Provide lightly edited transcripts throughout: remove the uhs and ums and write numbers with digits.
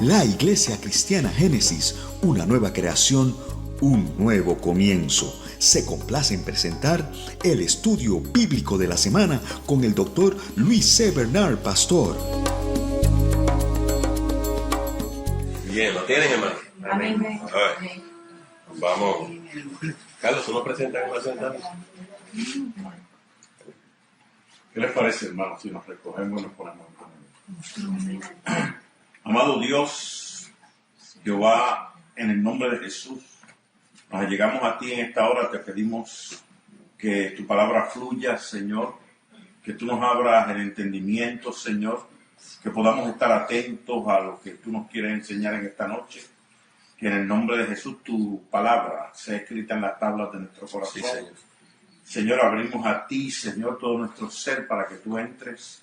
La Iglesia Cristiana Génesis, una nueva creación, un nuevo comienzo. Se complace en presentar el estudio bíblico de la semana con el doctor Luis C. Bernard, pastor. Bien, ¿lo tienen, hermano? Amén. A ver, vamos. Carlos, ¿tú nos presentas en la sentada? ¿Qué les parece, hermanos, si nos recogemos y nos ponemos en camino? Amado Dios, Jehová, en el nombre de Jesús, nos llegamos a ti en esta hora. Te pedimos que tu palabra fluya, Señor, que tú nos abras el entendimiento, Señor, que podamos estar atentos a lo que tú nos quieres enseñar en esta noche. Que en el nombre de Jesús tu palabra sea escrita en las tablas de nuestro corazón. Sí, Señor. Señor, abrimos a ti, Señor, todo nuestro ser para que tú entres.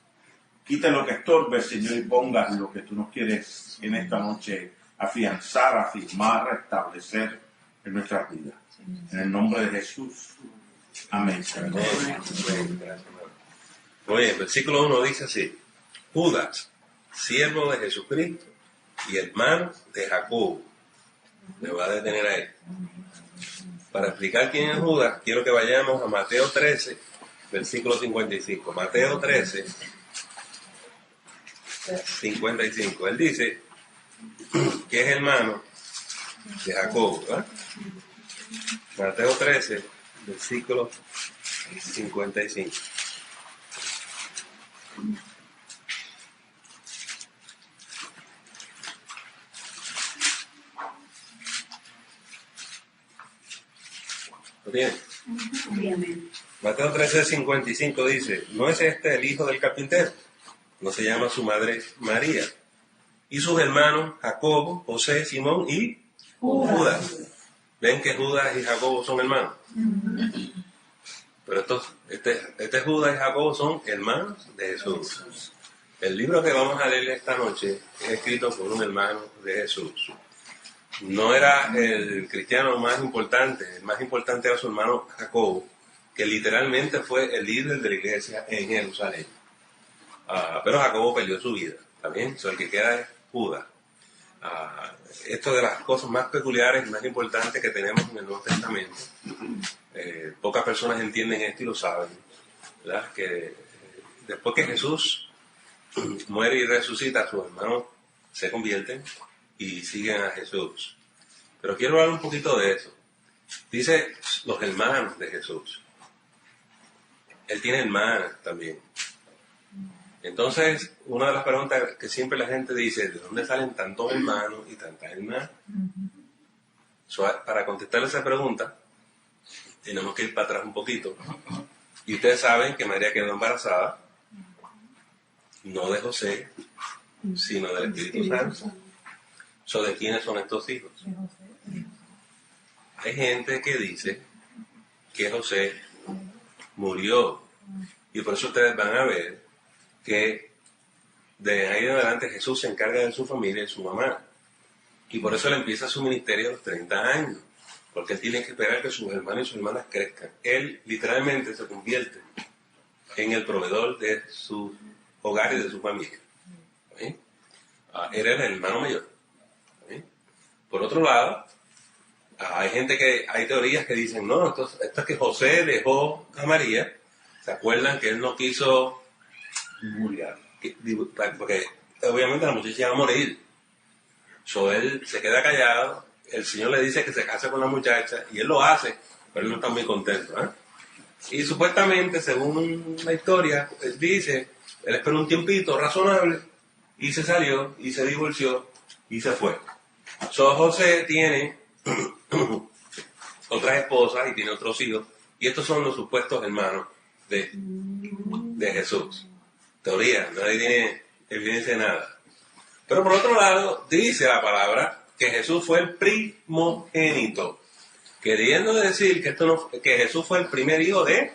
Quita lo que estorbe, Señor, y pongas lo que tú nos quieres en esta noche afianzar, afirmar, restablecer en nuestras vidas. En el nombre de Jesús. Amén. Oye, el versículo 1 dice así: Judas, siervo de Jesucristo y hermano de Jacobo. Me va a detener ahí. Para explicar quién es Judas, quiero que vayamos a Mateo 13, versículo 55. Mateo 13, 55. Él dice que es hermano de Jacobo, ¿verdad? Mateo 13, versículo 55. ¿Lo tienen? Amén. Mateo 13:55 dice: ¿No es este el hijo del carpintero? ¿No se llama su madre María? Y sus hermanos Jacobo, José, Simón y Judas. ¿Ven que Judas y Jacobo son hermanos? Pero este Judas y Jacobo son hermanos de Jesús. El libro que vamos a leer esta noche es escrito por un hermano de Jesús. No era el cristiano más importante, el más importante era su hermano Jacobo, que literalmente fue el líder de la iglesia en Jerusalén. Pero Jacobo perdió su vida, ¿también? El que queda es Judas. Esto de las cosas más peculiares y más importantes que tenemos en el Nuevo Testamento. Pocas personas entienden esto y lo saben, ¿verdad? Que después que Jesús muere y resucita, sus hermanos se convierten y siguen a Jesús. Pero quiero hablar un poquito de eso. Dice los hermanos de Jesús. Él tiene hermanas también. Entonces, una de las preguntas que siempre la gente dice: ¿de dónde salen tantos hermanos y tantas hermanas? Para contestar esa pregunta, tenemos que ir para atrás un poquito. Y ustedes saben que María quedó embarazada, no de José, sino del Espíritu Santo. ¿De quiénes son estos hijos? Hay gente que dice que José murió, y por eso ustedes van a ver que de ahí en adelante Jesús se encarga de su familia y su mamá, y por eso él empieza su ministerio a los 30 años, porque él tiene que esperar que sus hermanos y sus hermanas crezcan. Él literalmente se convierte en el proveedor de su hogar y de su familia. ¿Sí? Él era el hermano mayor. ¿Sí? Por otro lado, hay teorías que dicen: no, esto es que José dejó a María. ¿Se acuerdan que él no quiso divulgar? Porque obviamente la muchacha iba a morir. Él se queda callado, el Señor le dice que se case con la muchacha y él lo hace, pero él no está muy contento. Y supuestamente, según la historia, él dice, él esperó un tiempito razonable y se salió y se divorció y se fue. José tiene otras esposas y tiene otros hijos, y estos son los supuestos hermanos de Jesús. Teoría, nadie tiene evidencia de nada. Pero por otro lado, dice la palabra que Jesús fue el primogénito, queriendo decir que Jesús fue el primer hijo de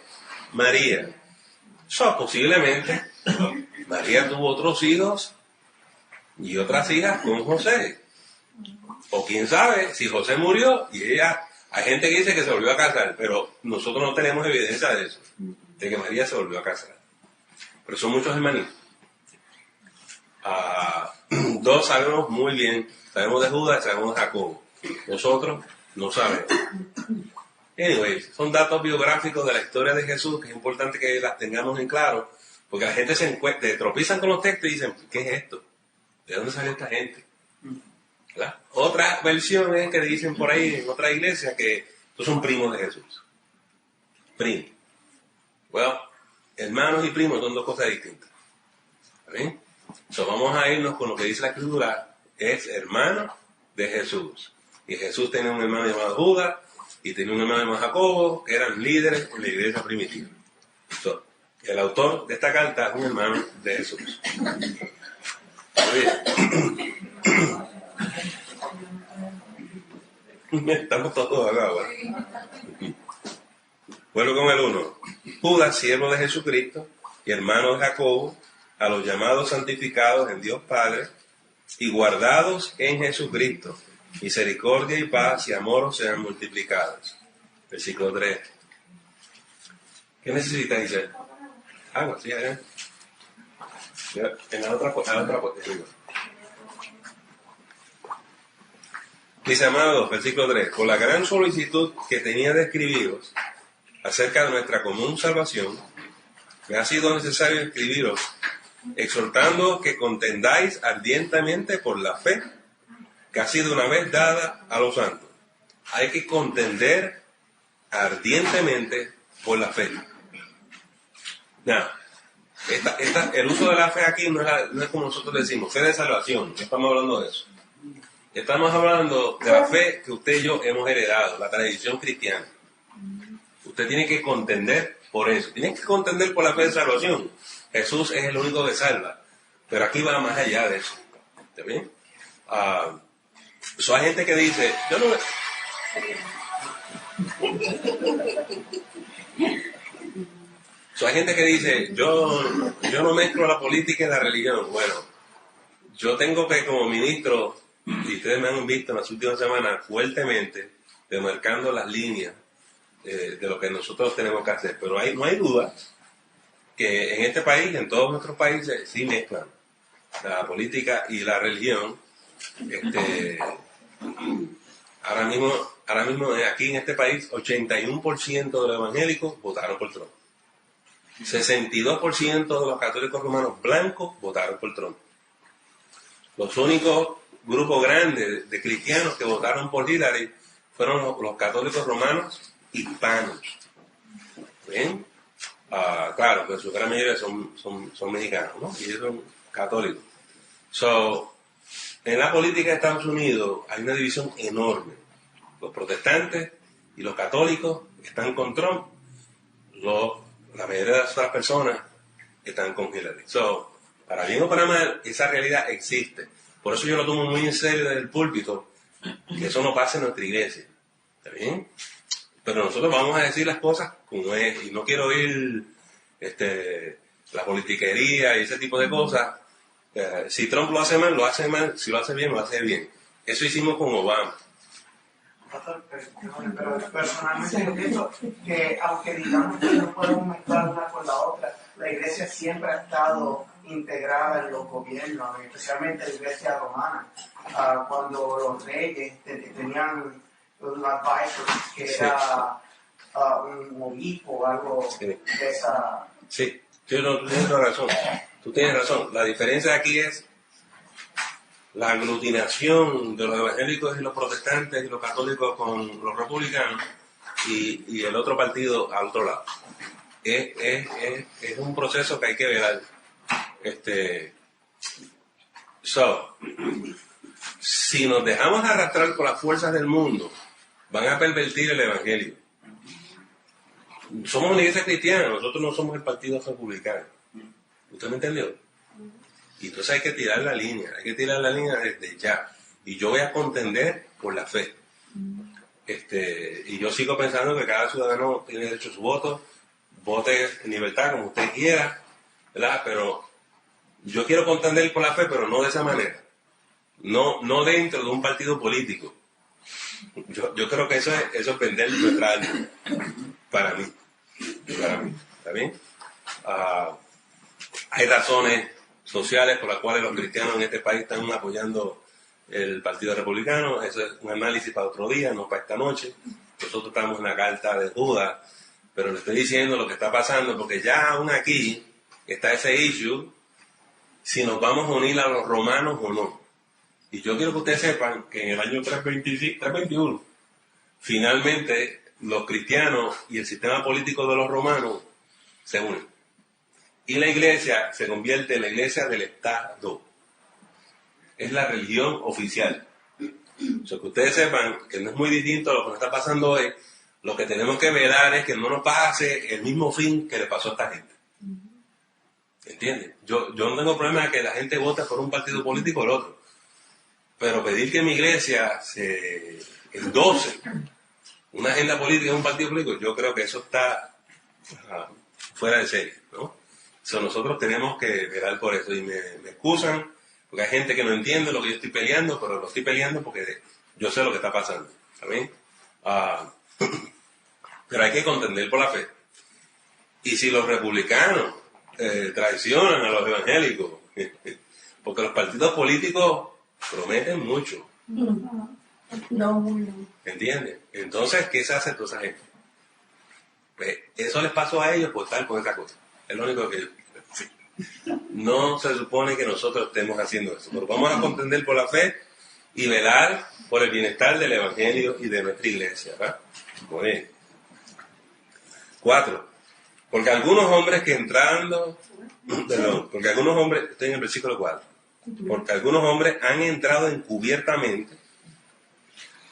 María. Posiblemente María tuvo otros hijos y otras hijas con José. O quién sabe, si José murió y ella... Hay gente que dice que se volvió a casar, pero nosotros no tenemos evidencia de eso, de que María se volvió a casar. Pero son muchos hermanitos. Todos sabemos muy bien, sabemos de Judas, sabemos de Jacobo. Nosotros no sabemos. Anyways, son datos biográficos de la historia de Jesús que es importante que las tengamos en claro, porque la gente se tropiezan con los textos y dicen, ¿qué es esto? ¿De dónde salió esta gente? ¿Verdad? Otra versión es que dicen por ahí en otra iglesia que estos son primos de Jesús. Primos. Bueno, hermanos y primos son dos cosas distintas. ¿Está bien? So, vamos a irnos con lo que dice la Escritura, es hermano de Jesús. Y Jesús tenía un hermano llamado Judas y tenía un hermano llamado Jacobo, que eran líderes en la iglesia primitiva. So, el autor de esta carta es un hermano de Jesús. Estamos todos acá, ¿verdad? Vuelvo con el 1. Judas, siervo de Jesucristo y hermano de Jacobo, a los llamados santificados en Dios Padre y guardados en Jesucristo, misericordia y paz y amor sean multiplicados. Versículo 3. ¿Qué necesitas, Isabel? Agua, sí, allá. En la otra puerta. Mis amados, versículo 3. Por la gran solicitud que tenía de escribiros acerca de nuestra común salvación, me ha sido necesario escribiros, exhortando que contendáis ardientemente por la fe que ha sido una vez dada a los santos. Hay que contender ardientemente por la fe. Now, el uso de la fe aquí no es como nosotros decimos, fe de salvación. No estamos hablando de eso. Estamos hablando de la fe que usted y yo hemos heredado, la tradición cristiana. Usted tiene que contender por eso. Tiene que contender por la fe de salvación. Jesús es el único que salva. Pero aquí va más allá de eso. ¿Está bien? Hay gente que dice, yo no... hay gente que dice, yo no mezclo la política y la religión. Bueno, yo tengo que como ministro, y ustedes me han visto en las últimas semanas fuertemente, demarcando las líneas de lo que nosotros tenemos que hacer. Pero no hay duda que en este país, en todos nuestros países, sí mezclan la política y la religión. Ahora mismo aquí en este país, 81% de los evangélicos votaron por Trump. 62% de los católicos romanos blancos votaron por Trump. Los únicos grupos grandes de cristianos que votaron por Hillary fueron los católicos romanos hispanos. ¿Bien? Claro, que su gran mayoría son mexicanos, ¿no? Y ellos son católicos. En la política de Estados Unidos hay una división enorme. Los protestantes y los católicos están con Trump. La mayoría de las otras personas están con Hillary. Para bien o para mal, esa realidad existe. Por eso yo lo tomo muy en serio desde el púlpito, que eso no pasa en nuestra iglesia. ¿Está bien? Pero nosotros vamos a decir las cosas como es. Y no quiero oír la politiquería y ese tipo de cosas. Si Trump lo hace mal, lo hace mal. Si lo hace bien, lo hace bien. Eso hicimos con Obama. Pero personalmente yo pienso que aunque digamos que no podemos mezclar una con la otra, la iglesia siempre ha estado integrada en los gobiernos, especialmente la iglesia romana. Cuando los reyes tenían un advisor que era un obispo o algo de esa... Sí, tú tienes razón. Tú tienes razón. La diferencia aquí es la aglutinación de los evangélicos y los protestantes y los católicos con los republicanos y el otro partido al otro lado. Es un proceso que hay que ver. Si nos dejamos arrastrar por las fuerzas del mundo, van a pervertir el evangelio. Somos una iglesia cristiana, nosotros no somos el partido republicano. ¿Usted me entendió? Y entonces hay que tirar la línea desde ya. Y yo voy a contender por la fe. Y yo sigo pensando que cada ciudadano tiene derecho a su voto, vote en libertad como usted quiera, ¿verdad? Pero yo quiero contender por la fe, pero no de esa manera. No dentro de un partido político. Yo creo que eso es vender nuestra alma. Para mí. ¿Está bien? Hay razones sociales por las cuales los cristianos en este país están apoyando el Partido Republicano. Eso es un análisis para otro día, no para esta noche. Nosotros estamos en la carta de Judas, pero le estoy diciendo lo que está pasando, porque ya aún aquí está ese issue, si nos vamos a unir a los romanos o no. Y yo quiero que ustedes sepan que en el año 321, finalmente los cristianos y el sistema político de los romanos se unen. Y la iglesia se convierte en la iglesia del Estado. Es la religión oficial. O sea, que ustedes sepan que no es muy distinto a lo que nos está pasando hoy. Lo que tenemos que velar es que no nos pase el mismo fin que le pasó a esta gente. ¿Entienden? Yo no tengo problema de que la gente vote por un partido político o el otro. Pero pedir que mi iglesia se endose una agenda política en un partido político, yo creo que eso está fuera de serie, ¿no? O sea, nosotros tenemos que velar por eso. Y me excusan, porque hay gente que no entiende lo que yo estoy peleando, pero lo estoy peleando porque yo sé lo que está pasando. ¿Está bien? Pero hay que contender por la fe. Y si los republicanos traicionan a los evangélicos, porque los partidos políticos prometen mucho. ¿Entiendes? Entonces, ¿qué se hace toda esa gente? Pues, eso les pasó a ellos por estar con esa cosa. Es lo único que yo... Sí. No se supone que nosotros estemos haciendo eso, pero vamos a contender por la fe y velar por el bienestar del evangelio y de nuestra iglesia, ¿verdad? Muy bien. 4. Porque algunos hombres que entrando... Perdón, porque algunos hombres... Estoy en el versículo 4. Porque algunos hombres han entrado encubiertamente,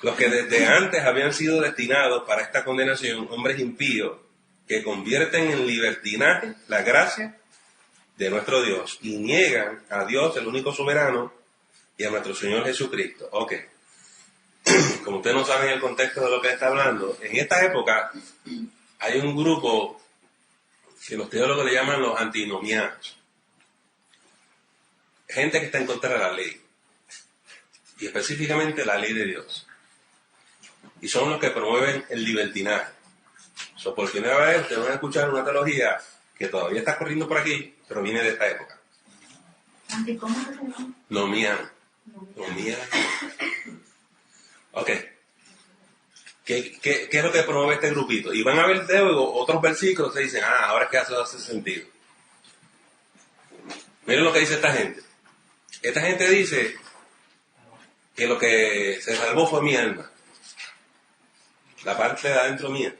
los que desde antes habían sido destinados para esta condenación, hombres impíos, que convierten en libertinaje la gracia de nuestro Dios y niegan a Dios, el único soberano, y a nuestro Señor Jesucristo. Ok. Como ustedes no saben el contexto de lo que está hablando, en esta época hay un grupo que los teólogos le llaman los antinomianos. Gente que está en contra de la ley, y específicamente la ley de Dios. Y son los que promueven el libertinaje. So, por primera vez ustedes van a escuchar una teología que todavía está corriendo por aquí, pero viene de esta época. ¿Cómo se llama? Nomiano. Ok. ¿Qué es lo que promueve este grupito? Y van a ver luego otros versículos que dicen, ahora es que hace sentido. Miren lo que dice esta gente. Esta gente dice que lo que se salvó fue mi alma. La parte de adentro mía.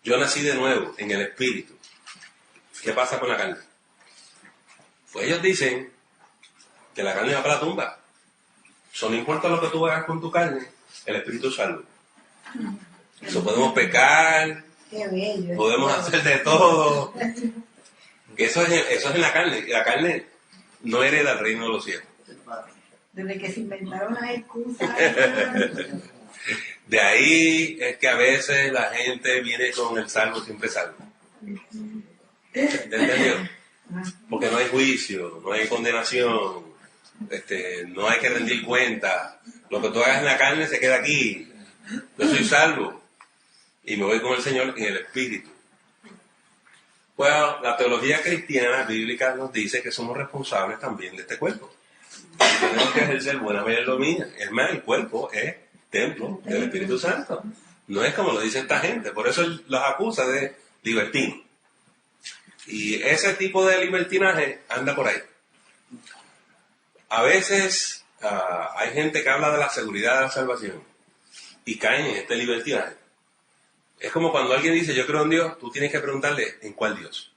Yo nací de nuevo en el espíritu. ¿Qué pasa con la carne? Pues ellos dicen que la carne va para la tumba. No importa lo que tú hagas con tu carne, el espíritu es salvo. Eso podemos pecar, podemos hacer de todo. Eso es en la carne. La carne no hereda el reino de los cielos. Desde que se inventaron las excusas. De ahí es que a veces la gente viene con el salvo siempre salvo. ¿Entendió? Porque no hay juicio, no hay condenación, no hay que rendir cuenta. Lo que tú hagas en la carne se queda aquí. Yo soy salvo y me voy con el Señor en el espíritu. Bueno, la teología cristiana bíblica nos dice que somos responsables también de este cuerpo. Y tenemos que ejercer buena mayordomía. Es más, el cuerpo es templo del Espíritu Santo. No es como lo dice esta gente. Por eso los acusa de libertinos. Y ese tipo de libertinaje anda por ahí. A veces hay gente que habla de la seguridad de la salvación y caen en este libertinaje. Es como cuando alguien dice yo creo en Dios, tú tienes que preguntarle ¿en cuál Dios?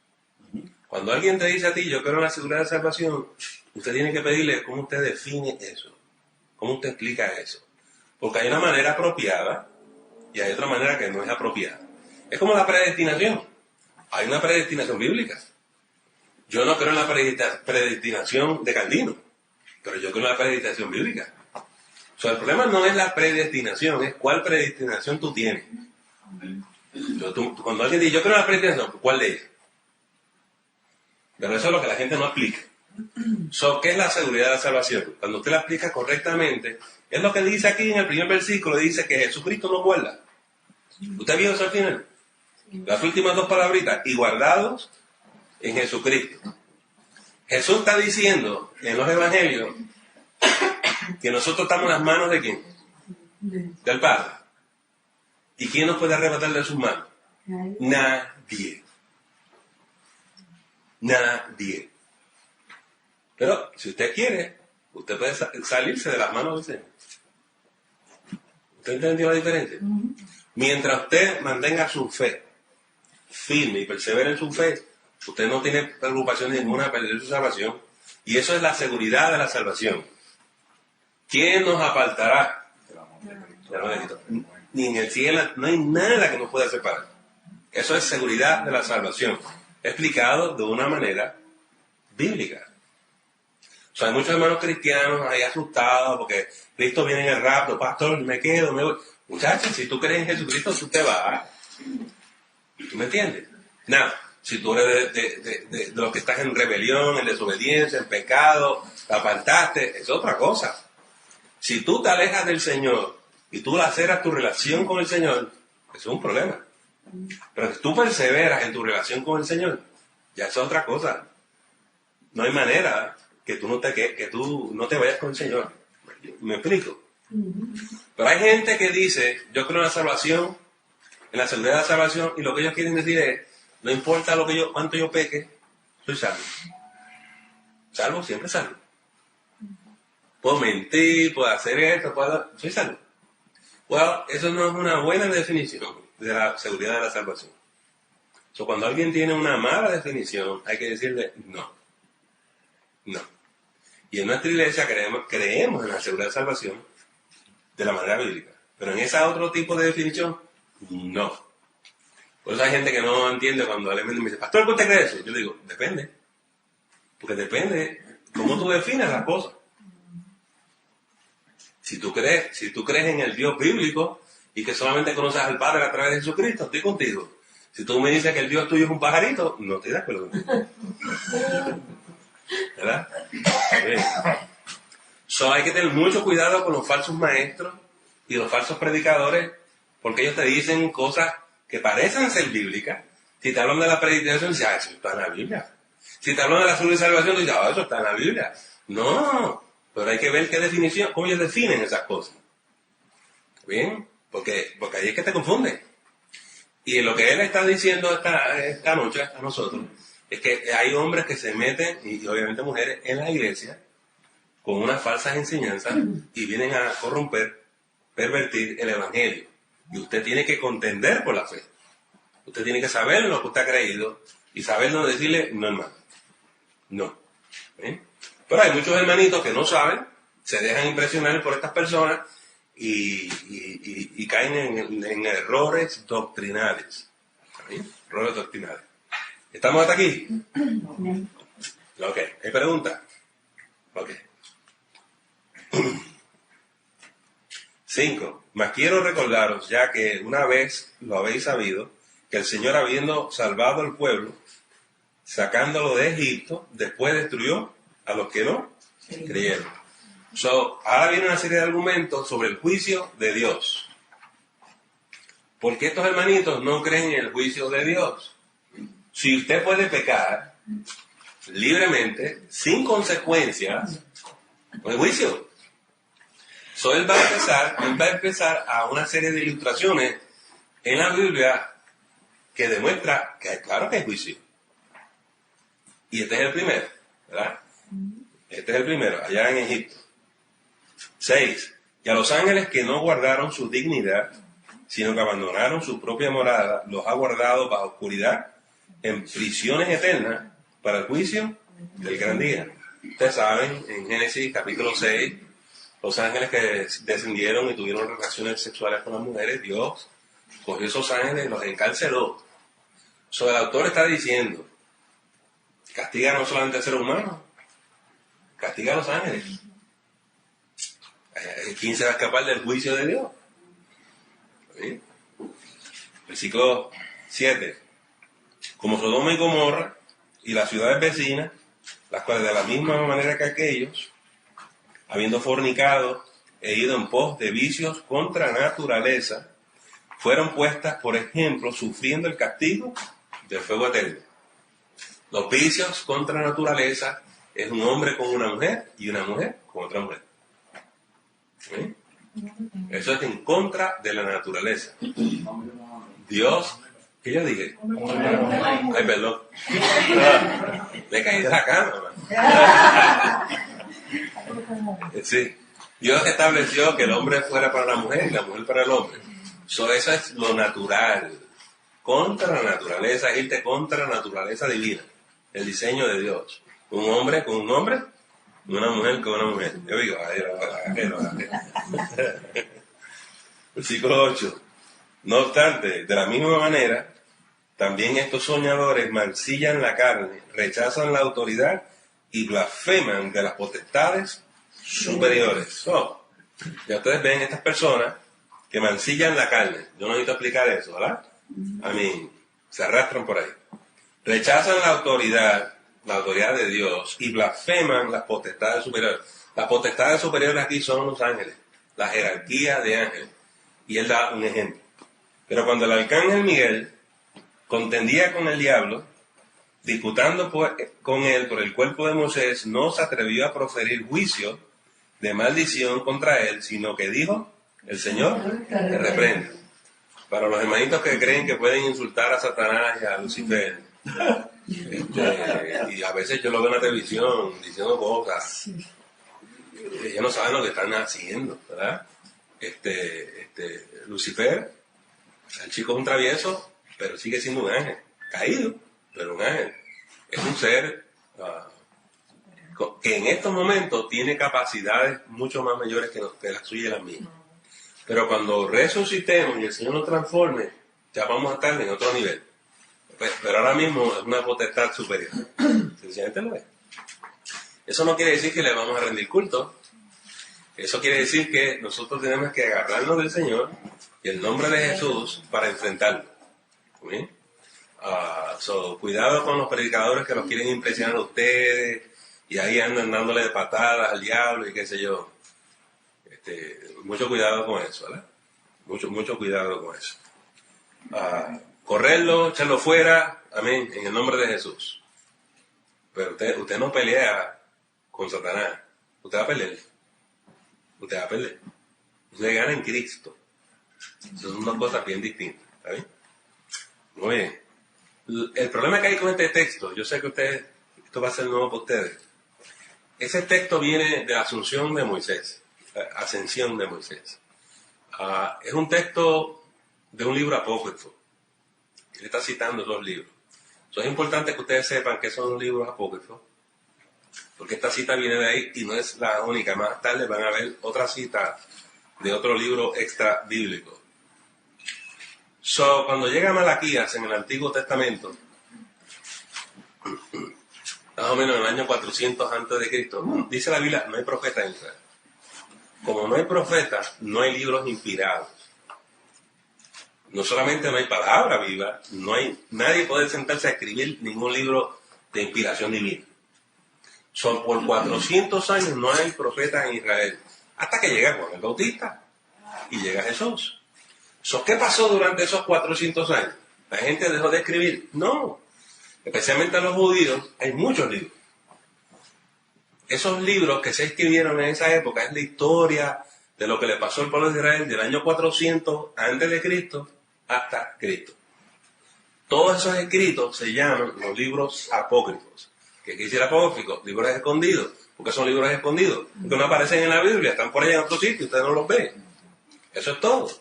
Cuando alguien te dice a ti yo creo en la seguridad de la salvación, usted tiene que pedirle cómo usted define eso, cómo usted explica eso. Porque hay una manera apropiada y hay otra manera que no es apropiada. Es como la predestinación. Hay una predestinación bíblica. Yo no creo en la predestinación de Calvino, pero yo creo en la predestinación bíblica. O sea, el problema no es la predestinación, es cuál predestinación tú tienes. Cuando alguien dice, yo creo en la predestinación, ¿cuál de ellas? Pero eso es lo que la gente no explica. ¿Qué es la seguridad de la salvación? Cuando usted la explica correctamente, es lo que dice aquí en el primer versículo, dice que Jesucristo nos guarda. ¿Usted vio eso al final? Las últimas dos palabritas, y guardados en Jesucristo. Jesús está diciendo en los evangelios que nosotros estamos en las manos de ¿quién? Del Padre. ¿Y quién nos puede arrebatar de sus manos? Nadie. Nadie. Pero si usted quiere, usted puede salirse de las manos del Señor. ¿Usted entendió la diferencia? Mientras usted mantenga su fe firme y persevere en su fe, usted no tiene preocupación ninguna de perder su salvación. Y eso es la seguridad de la salvación. ¿Quién nos apartará del amor de Cristo? Ni en el cielo, no hay nada que nos pueda separar. Eso es seguridad de la salvación, explicado de una manera bíblica. O sea, hay muchos hermanos cristianos ahí asustados porque Cristo viene en el rapto, pastor, me quedo, me voy. Muchachos, si tú crees en Jesucristo, tú te vas. ¿Tú me entiendes? Nada, si tú eres de los que estás en rebelión, en desobediencia, en pecado, te apartaste, es otra cosa. Si tú te alejas del Señor y tú laceras tu relación con el Señor, eso es un problema. Pero si tú perseveras en tu relación con el Señor, ya es otra cosa. No hay manera que tú no te vayas con el Señor. ¿Me explico? Pero hay gente que dice, yo creo en la salvación, en la seguridad de la salvación, y lo que ellos quieren decir es, no importa cuánto yo peque, soy salvo. Salvo, siempre salvo. Puedo mentir, puedo hacer esto, soy salvo. Bueno, eso no es una buena definición de la seguridad de la salvación. Cuando alguien tiene una mala definición, hay que decirle no. No. Y en nuestra iglesia creemos en la seguridad de salvación de la manera bíblica. Pero en ese otro tipo de definición, no. Por eso hay gente que no entiende cuando alguien me dice, pastor, ¿por qué usted cree eso? Yo le digo, depende. Porque depende cómo tú defines las cosas. Si tú crees en el Dios bíblico y que solamente conoces al Padre a través de Jesucristo, estoy contigo. Si tú me dices que el Dios tuyo es un pajarito, no estoy de acuerdo contigo. ¿Verdad? Hay que tener mucho cuidado con los falsos maestros y los falsos predicadores, porque ellos te dicen cosas que parecen ser bíblicas. Si te hablan de la predestinación, dices, eso está en la Biblia. Si te hablan de la seguridad y salvación, dices, eso está en la Biblia. No, pero hay que ver qué definición, cómo ellos definen esas cosas. ¿Bien? Porque ahí es que te confunde. Y lo que él está diciendo esta noche a nosotros es que hay hombres que se meten, y obviamente mujeres, en la iglesia con unas falsas enseñanzas y vienen a corromper, pervertir el evangelio. Y usted tiene que contender por la fe. Usted tiene que saber lo que usted ha creído y saber no decirle, no, hermano. No. ¿Eh? Pero hay muchos hermanitos que no saben, se dejan impresionar por estas personas y caen en errores doctrinales. ¿Sí? Errores doctrinales. ¿Estamos hasta aquí? Ok. ¿Hay preguntas? Ok. 5. Mas quiero recordaros, ya que una vez lo habéis sabido, que el Señor, habiendo salvado al pueblo, sacándolo de Egipto, después destruyó a los que no creyeron. Ahora viene una serie de argumentos sobre el juicio de Dios. ¿Por qué estos hermanitos no creen en el juicio de Dios? Si usted puede pecar libremente, sin consecuencias, no hay juicio. Él va a empezar a una serie de ilustraciones en la Biblia que demuestra que claro que hay juicio. Y este es el primero, ¿verdad? Este es el primero, allá en Egipto. 6. Y a los ángeles que no guardaron su dignidad, sino que abandonaron su propia morada, los ha guardado bajo oscuridad, en prisiones eternas, para el juicio del gran día. Ustedes saben, en Génesis capítulo 6, los ángeles que descendieron y tuvieron relaciones sexuales con las mujeres, Dios cogió esos ángeles y los encarceló. El autor está diciendo, castiga no solamente al ser humano, castiga a los ángeles. ¿Quién se va a escapar del juicio de Dios? ¿Sí? Versículo 7. Como Sodoma y Gomorra y las ciudades vecinas, las cuales de la misma manera que aquellos, habiendo fornicado e ido en pos de vicios contra naturaleza, fueron puestas, por ejemplo, sufriendo el castigo del fuego eterno. Los vicios contra naturaleza es un hombre con una mujer y una mujer con otra mujer. ¿Sí? Eso es en contra de la naturaleza. Dios, ¿qué yo dije? Ay, perdón. Me caí de la cama, man. Sí. Dios estableció que el hombre fuera para la mujer y la mujer para el hombre. Eso es lo natural. Contra la naturaleza, irte contra la naturaleza divina. El diseño de Dios. Un hombre con un hombre, y una mujer con una mujer. Yo digo, versículo 8. No obstante, de la misma manera, también estos soñadores mancillan la carne, rechazan la autoridad y blasfeman de las potestades superiores. Ya ustedes ven estas personas que mancillan la carne. Yo no necesito explicar eso, ¿verdad? A mí, se arrastran por ahí. Rechazan la autoridad de Dios y blasfeman las potestades superiores. Las potestades superiores aquí son los ángeles, la jerarquía de ángeles. Y él da un ejemplo. Pero cuando el arcángel Miguel contendía con el diablo, disputando con él por el cuerpo de Moisés, no se atrevió a proferir juicio de maldición contra él, sino que dijo, el Señor te reprende. Para los hermanitos que creen que pueden insultar a Satanás y a Lucifer, y a veces yo lo veo en la televisión diciendo cosas, ellos no saben lo que están haciendo, ¿verdad? Lucifer, el chico es un travieso, pero sigue siendo un ángel, caído, pero un ángel. Es un ser que en estos momentos tiene capacidades mucho más mayores que las suyas y las mías. Pero cuando resucitemos y el Señor nos transforme, ya vamos a estar en otro nivel. Pero ahora mismo es una potestad superior. Sencillamente lo es. Eso no quiere decir que le vamos a rendir culto. Eso quiere decir que nosotros tenemos que agarrarnos del Señor y el nombre de Jesús para enfrentarlo. ¿Sí? Cuidado con los predicadores que los quieren impresionar a ustedes y ahí andan dándole de patadas al diablo y qué sé yo. Mucho cuidado con eso, ¿verdad? Mucho cuidado con eso. Correrlo, echarlo fuera, amén, en el nombre de Jesús. Pero usted no pelea con Satanás. Usted va a pelear. Usted va a pelear. Usted gana en Cristo. Eso son dos cosas bien distintas. ¿Está bien? Muy bien. El problema que hay con este texto, yo sé que esto va a ser nuevo para ustedes. Ese texto viene de la asunción de Moisés, la ascensión de Moisés. Es un texto de un libro apócrifo. Él está citando dos libros. Es importante que ustedes sepan que son libros apócrifos, porque esta cita viene de ahí y no es la única. Más tarde van a ver otra cita de otro libro extra bíblico. Cuando llega Malaquías en el Antiguo Testamento, más o menos en el año 400 antes de Cristo, dice la Biblia, no hay profeta en Israel. Como no hay profeta, no hay libros inspirados. No solamente no hay palabra viva, nadie puede sentarse a escribir ningún libro de inspiración divina. Por 400 años no hay profetas en Israel, hasta que llega Juan el Bautista y llega Jesús. ¿Qué pasó durante esos 400 años? ¿La gente dejó de escribir? No. Especialmente a los judíos, hay muchos libros. Esos libros que se escribieron en esa época es la historia de lo que le pasó al pueblo de Israel del año 400 antes de Cristo hasta Cristo. Todos esos escritos se llaman los libros apócrifos. ¿Qué quiere decir apócrifos? Libros escondidos. ¿Por qué son libros escondidos? Porque no aparecen en la Biblia, están por allá en otro sitio, ustedes no los ven. Eso es todo.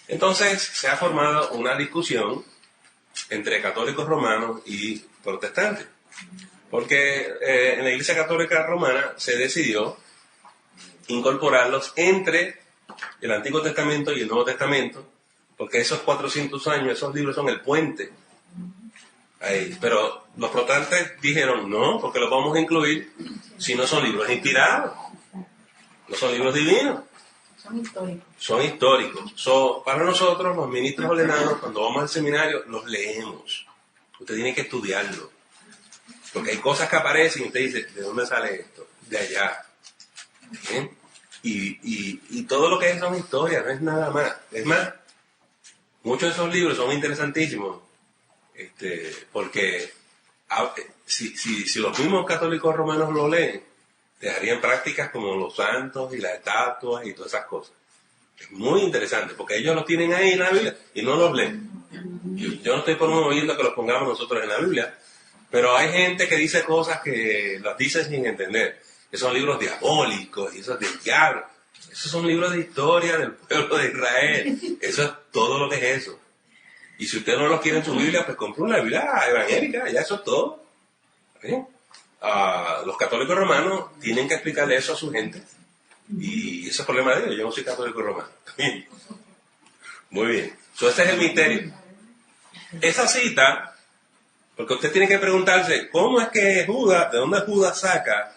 Entonces se ha formado una discusión entre católicos romanos y protestantes. Porque en la Iglesia Católica Romana se decidió incorporarlos entre el Antiguo Testamento y el Nuevo Testamento, porque esos 400 años, esos libros son el puente. Ahí. Pero los protestantes dijeron, no, porque los vamos a incluir si no son libros inspirados, no son libros divinos. Son históricos. Para nosotros, los ministros ordenados, cuando vamos al seminario, los leemos. Usted tiene que estudiarlo. Porque hay cosas que aparecen y usted dice, ¿de dónde sale esto? De allá. ¿Bien? Y todo lo que es son historias, no es nada más. Es más, muchos de esos libros son interesantísimos, porque si los mismos católicos romanos lo leen, dejarían prácticas como los santos y las estatuas y todas esas cosas. Es muy interesante, porque ellos los tienen ahí en la Biblia y no los leen. Yo no estoy promoviendo que los pongamos nosotros en la Biblia, pero hay gente que dice cosas que las dice sin entender. Que son libros diabólicos y eso es del diablo. Esos son libros de historia del pueblo de Israel. Eso es todo lo que es eso. Y si usted no los quiere en su Biblia, pues compre una Biblia evangélica, ya eso es todo. ¿Sí? Los católicos romanos tienen que explicarle eso a su gente. Y ese es el problema de ellos. Yo no soy católico romano. Muy bien. Ese es el misterio. Esa cita, porque usted tiene que preguntarse, ¿cómo es que Judas, de dónde Judas saca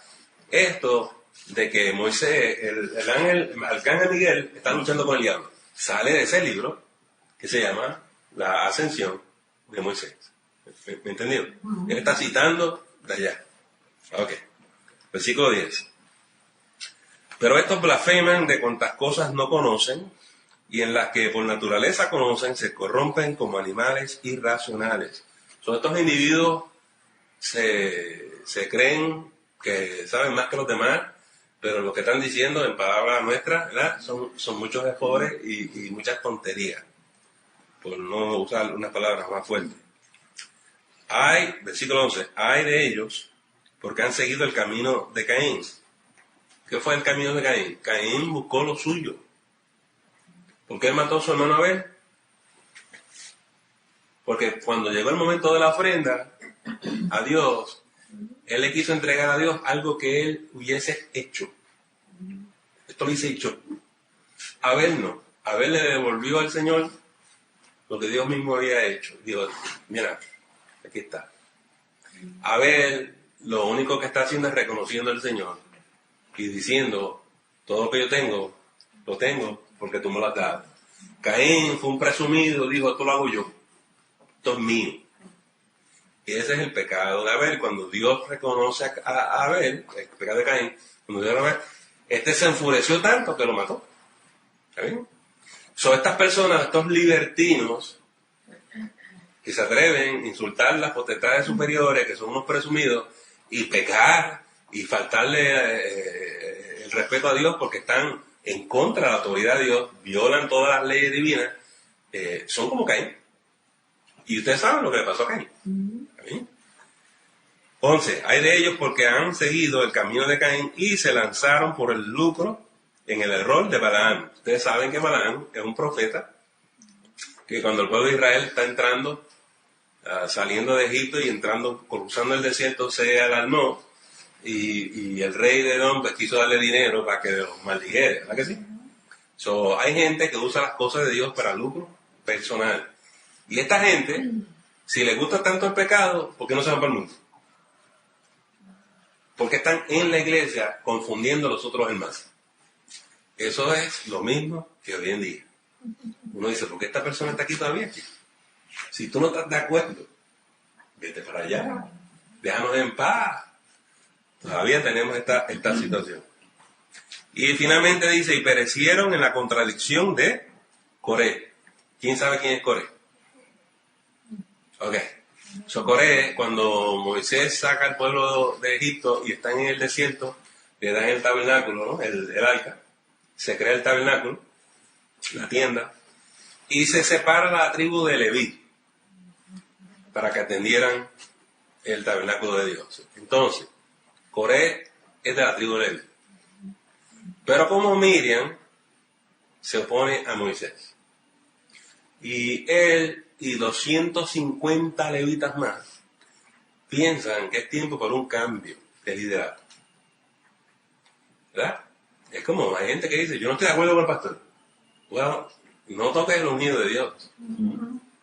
esto de que Moisés, el arcángel Miguel, está luchando con el diablo? Sale de ese libro que se llama La Ascensión de Moisés. ¿Me entendió? Él está citando de allá. Ok. Versículo 10. Pero estos blasfeman de cuantas cosas no conocen, y en las que por naturaleza conocen, se corrompen como animales irracionales. Estos individuos se creen que saben más que los demás, pero lo que están diciendo en palabras nuestras, ¿verdad? Son muchos errores y muchas tonterías, por no usar unas palabras más fuertes. Versículo 11, hay de ellos porque han seguido el camino de Caín. ¿Qué fue el camino de Caín? Caín buscó lo suyo. ¿Por qué él mató a su hermano Abel? Porque cuando llegó el momento de la ofrenda a Dios, él le quiso entregar a Dios algo que él hubiese hecho. Esto lo hice hecho. Abel no. Abel le devolvió al Señor lo que Dios mismo había hecho. Dijo, mira, aquí está. Abel lo único que está haciendo es reconociendo al Señor y diciendo, todo lo que yo tengo, lo tengo porque tú me lo has dado. Caín fue un presumido, dijo, esto lo hago yo, esto es mío. Y ese es el pecado de Abel. Cuando Dios reconoce a Abel, el pecado de Caín, cuando Dios lo ve, este se enfureció tanto que lo mató. ¿Está bien? Son estas personas, estos libertinos, que se atreven a insultar las potestades superiores, que son unos presumidos, y pecar, y faltarle el respeto a Dios porque están en contra de la autoridad de Dios, violan todas las leyes divinas, son como Caín. Y ustedes saben lo que le pasó a Caín. ¿Está bien? 11. Hay de ellos porque han seguido el camino de Caín y se lanzaron por el lucro en el error de Balaam. Ustedes saben que Balaam es un profeta que cuando el pueblo de Israel está entrando, saliendo de Egipto y entrando, cruzando el desierto, se alarmó y el rey de Edom pues, quiso darle dinero para que los maldijere, ¿verdad que sí? Hay gente que usa las cosas de Dios para lucro personal. Y esta gente, si les gusta tanto el pecado, ¿por qué no se van para el mundo? Porque están en la iglesia confundiendo a los otros hermanos. Eso es lo mismo que hoy en día. Uno dice, ¿por qué esta persona está aquí todavía? Si tú no estás de acuerdo, vete para allá. Déjanos en paz. Todavía tenemos esta situación. Y finalmente dice, y perecieron en la contradicción de Coré. ¿Quién sabe quién es Coré? Ok. Coré, cuando Moisés saca al pueblo de Egipto y están en el desierto, le dan el tabernáculo, ¿no? el arca. Se crea el tabernáculo, la tienda, y se separa la tribu de Leví para que atendieran el tabernáculo de Dios. Entonces, Coré es de la tribu de Leví. Pero como Miriam se opone a Moisés, y él y 250 levitas más piensan que es tiempo para un cambio de liderazgo. ¿Verdad? Es como hay gente que dice, yo no estoy de acuerdo con el pastor. Bueno, no toques el ungido de Dios.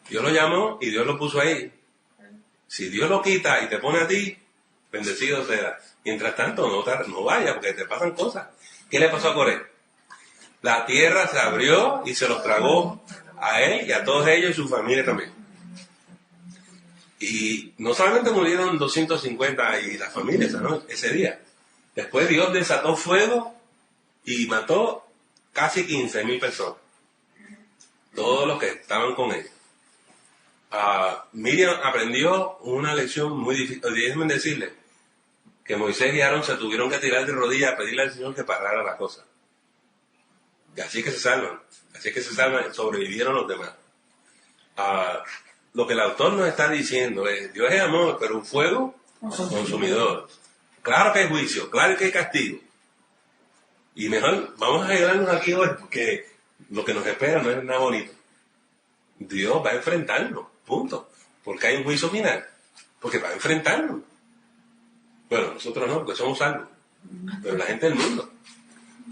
Dios lo llamó y Dios lo puso ahí. Si Dios lo quita y te pone a ti, bendecido será. Mientras tanto, no vaya porque te pasan cosas. ¿Qué le pasó a Coré? La tierra se abrió y se los tragó a él y a todos ellos y su familia también. Y no solamente murieron 250 y las familias, ¿no? Ese día. Después Dios desató fuego y mató casi 15,000 personas. Todos los que estaban con él. Miriam aprendió una lección muy difícil. Déjenme decirle que Moisés y Aarón se tuvieron que tirar de rodillas a pedirle al Señor que parara la cosa. Y así es que se salvan. Así es que se salvan, sobrevivieron los demás. Lo que el autor nos está diciendo es, Dios es amor, pero un fuego consumidor. Claro que hay juicio, claro que hay castigo. Y mejor, vamos a ayudarnos aquí hoy, porque lo que nos espera no es nada bonito. Dios va a enfrentarnos, punto. Porque hay un juicio final. Porque va a enfrentarnos. Bueno, nosotros no, porque somos salvos. Pero la gente del mundo.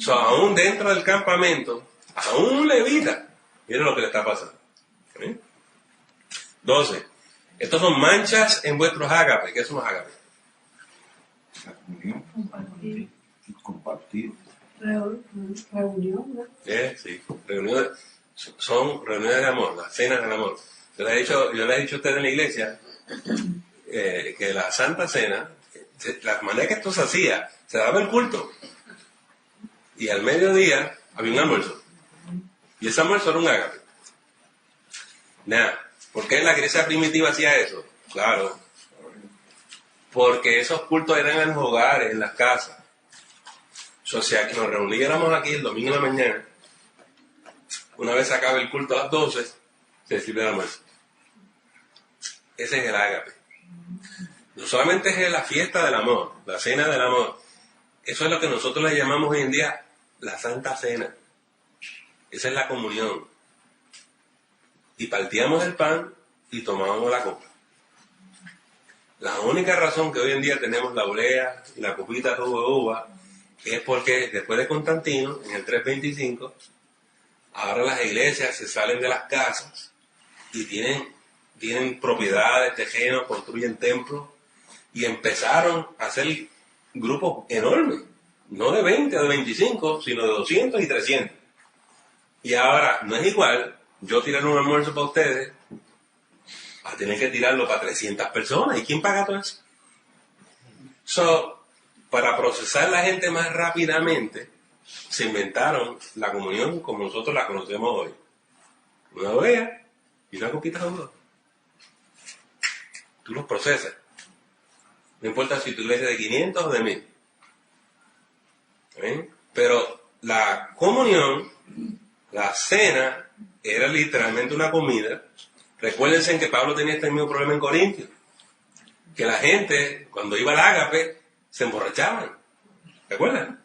Aún dentro del campamento, aún un levita, miren lo que le está pasando. 12. Estos son manchas en vuestros ágapes. ¿Qué son los ágapes? La comunión. Compartir. Compartir. Reunión, ¿no? Sí, reuniones, son reuniones de amor, las cenas del amor. Yo les he dicho a ustedes en la iglesia que la Santa Cena, la manera que esto se hacía, se daba el culto. Y al mediodía había un almuerzo. Y ese almuerzo era un ágape. Nada. ¿Por qué la iglesia primitiva hacía eso? Claro. Porque esos cultos eran en los hogares, en las casas. O sea, que nos reuniéramos aquí el domingo en la mañana. Una vez se acaba el culto a las 12, se sirve el almuerzo. Ese es el ágape. No solamente es la fiesta del amor, la cena del amor. Eso es lo que nosotros le llamamos hoy en día la Santa Cena. Esa es la comunión. Y partíamos el pan y tomábamos la copa. La única razón que hoy en día tenemos la olea y la copita de jugo de uva es porque después de Constantino, en el 325, ahora las iglesias se salen de las casas y tienen propiedades, terrenos, construyen templos y empezaron a hacer grupos enormes, no de 20 o de 25, sino de 200 y 300. Y ahora no es igual yo tirar un almuerzo para ustedes a tener que tirarlo para 300 personas. ¿Y quién paga todo eso? Para procesar la gente más rápidamente, se inventaron la comunión como nosotros la conocemos hoy. Una olea y una copita de uva. Tú los procesas. No importa si tu iglesia es de 500 o de 1000. ¿Ven? Pero la comunión, la cena, era literalmente una comida. Recuérdense que Pablo tenía este mismo problema en Corintios. Que la gente, cuando iba al ágape, se emborrachaban. ¿Recuerdan?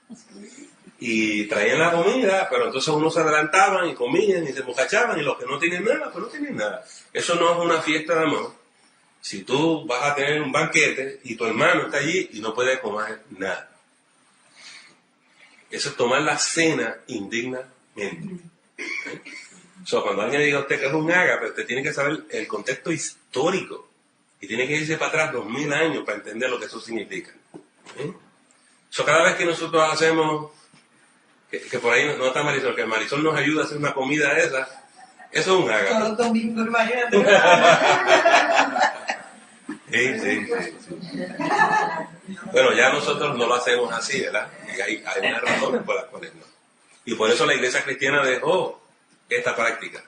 Y traían la comida, pero entonces unos se adelantaban y comían y se emborrachaban, y los que no tienen nada, pues no tienen nada. Eso no es una fiesta de amor. Si tú vas a tener un banquete y tu hermano está allí y no puede comer nada. Eso es tomar la cena indignamente. Cuando alguien diga a usted que es un ágape, usted tiene que saber el contexto histórico y tiene que irse para atrás 2000 años para entender lo que eso significa. Cada vez que nosotros hacemos, que por ahí no está Marisol, que Marisol nos ayuda a hacer una comida de esa, eso es un ágape. Todos los domingos, imagínate. Sí. Bueno, ya nosotros no lo hacemos así, ¿verdad? Y hay unas razones por las cuales no. Y por eso la iglesia cristiana dejó esta práctica.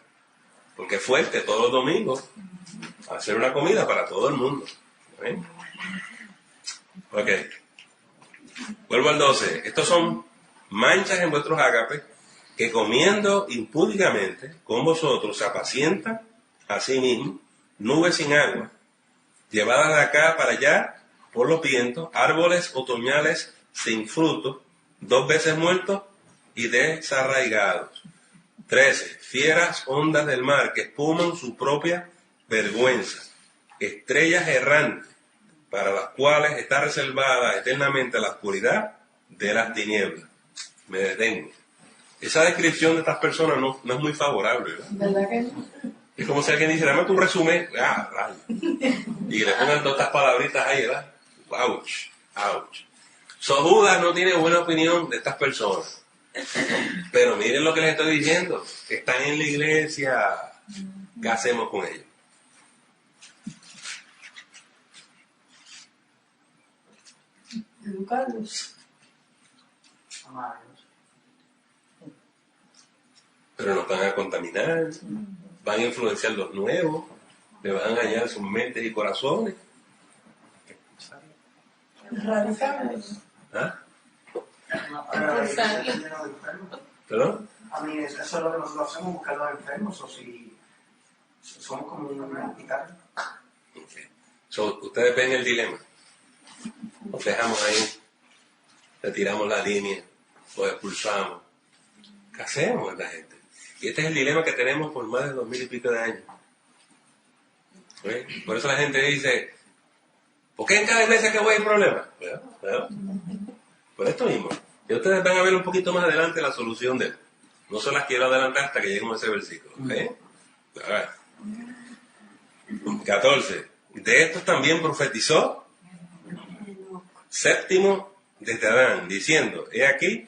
Porque es fuerte todos los domingos hacer una comida para todo el mundo. ¿Ven? Ok. Vuelvo al 12. Estos son manchas en vuestros ágapes que comiendo impúdicamente con vosotros se apacientan a sí mismos, nubes sin agua, llevadas de acá para allá por los vientos, árboles otoñales sin fruto, 2 veces muertos y desarraigados. 13. Fieras ondas del mar que espuman su propia vergüenza, estrellas errantes para las cuales está reservada eternamente la oscuridad de las tinieblas. Me detengo. Esa descripción de estas personas no es muy favorable, ¿verdad? ¿Verdad que no? Es como si alguien dice, dame tu resumen, rayo. Y le pongan todas estas palabritas ahí, ¿verdad? Ouch. Judas no tiene buena opinión de estas personas. Pero miren lo que les estoy diciendo. Están en la iglesia. ¿Qué hacemos con ellos? Educarlos. Amarlos. Pero nos van a contaminar. Van a influenciar los nuevos. le van a engañar sus mentes y corazones. Radicales. ¿Ah? Exacto. ¿Perdón? A mí, eso es lo que nosotros hacemos, buscar los enfermos, o si somos como un hospital. Okay. So, ustedes ven el dilema. Nos dejamos ahí, retiramos la línea, los expulsamos. ¿Qué hacemos con la gente? Y este es el dilema que tenemos por más de 2000 y pico de años. ¿Sí? Por eso la gente dice, ¿por qué en cada iglesia que voy hay problemas? ¿Verdad? Por esto mismo. Y ustedes van a ver un poquito más adelante la solución de esto. No se las quiero adelantar hasta que lleguemos a ese versículo. ¿Okay? A ver. 14. De estos también profetizó séptimo desde Adán, diciendo, he aquí,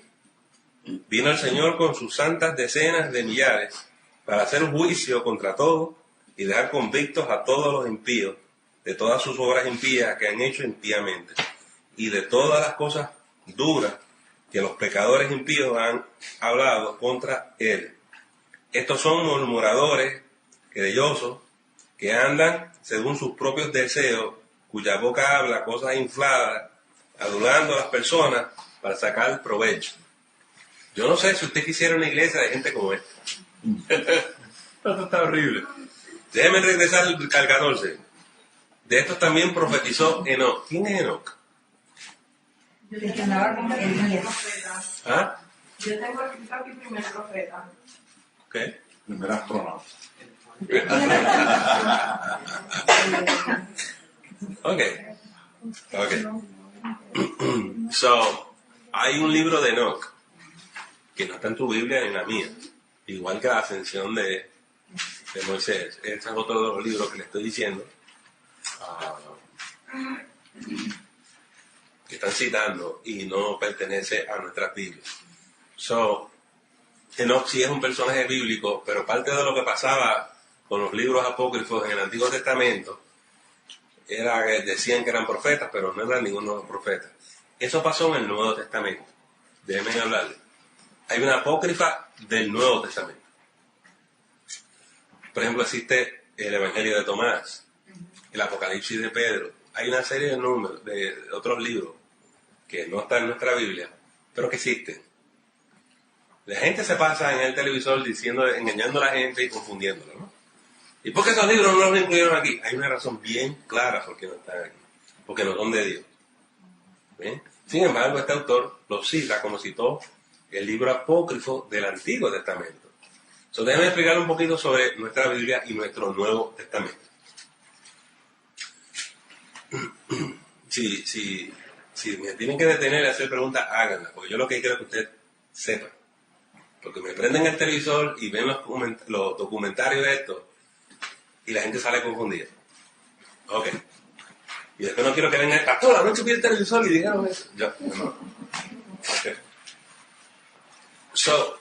vino el Señor con sus santas decenas de millares para hacer juicio contra todos y dejar convictos a todos los impíos de todas sus obras impías que han hecho impíamente y de todas las cosas duras que los pecadores impíos han hablado contra él. Estos son murmuradores, querellosos, que andan según sus propios deseos, cuya boca habla cosas infladas, adulando a las personas para sacar provecho. Yo no sé si usted quisiera una iglesia de gente como esta. Esto está horrible. Déjeme regresar al 14. De estos también profetizó Enoc. ¿Quién es Enoc? Yo que andaba con Elías. ¿Ah? Yo tengo aquí primer profeta. Ok. Primer astronauta. Ok. So, hay un libro de Enoc que no está en tu Biblia ni en la mía. Igual que la ascensión de Moisés. Este es otro de los libros que le estoy diciendo. Que están citando y no pertenece a nuestras Biblias. So, Enoc sí es un personaje bíblico, pero parte de lo que pasaba con los libros apócrifos en el Antiguo Testamento era que decían que eran profetas, pero no eran ninguno de los profetas. Eso pasó en el Nuevo Testamento. Déjenme hablarles. Hay una apócrifa del Nuevo Testamento. Por ejemplo, existe el Evangelio de Tomás, el Apocalipsis de Pedro. Hay una serie de números, de otros libros que no están en nuestra Biblia, pero que existen. La gente se pasa en el televisor diciendo, engañando a la gente y confundiéndola, ¿no? ¿Y por qué esos libros no los incluyeron aquí? Hay una razón bien clara por qué no están aquí. Porque no son de Dios. ¿Bien? Sin embargo, este autor los cita como citó el libro apócrifo del Antiguo Testamento. So, déjenme explicar un poquito sobre nuestra Biblia y nuestro Nuevo Testamento. Si me tienen que detener y hacer preguntas, háganlas, porque yo lo que quiero es que usted sepa. Porque me prenden el televisor y ven los documentarios de esto y la gente sale confundida. Ok. Y después no quiero que venga el pastor, anoche vi el televisor y dijeron eso. Yo, no. Ok. So,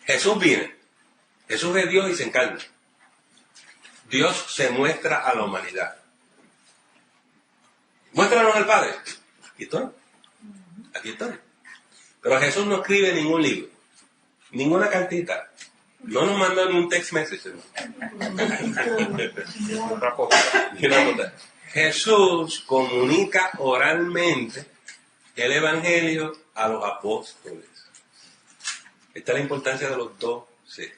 Jesús viene. Jesús es Dios y se encarna. Dios se muestra a la humanidad. Muéstranos al Padre. Aquí estoy. Aquí estoy. Pero Jesús no escribe ningún libro, ninguna cartita. No nos manda ni un text message. Jesús comunica oralmente el Evangelio a los apóstoles. Esta es la importancia de los 12.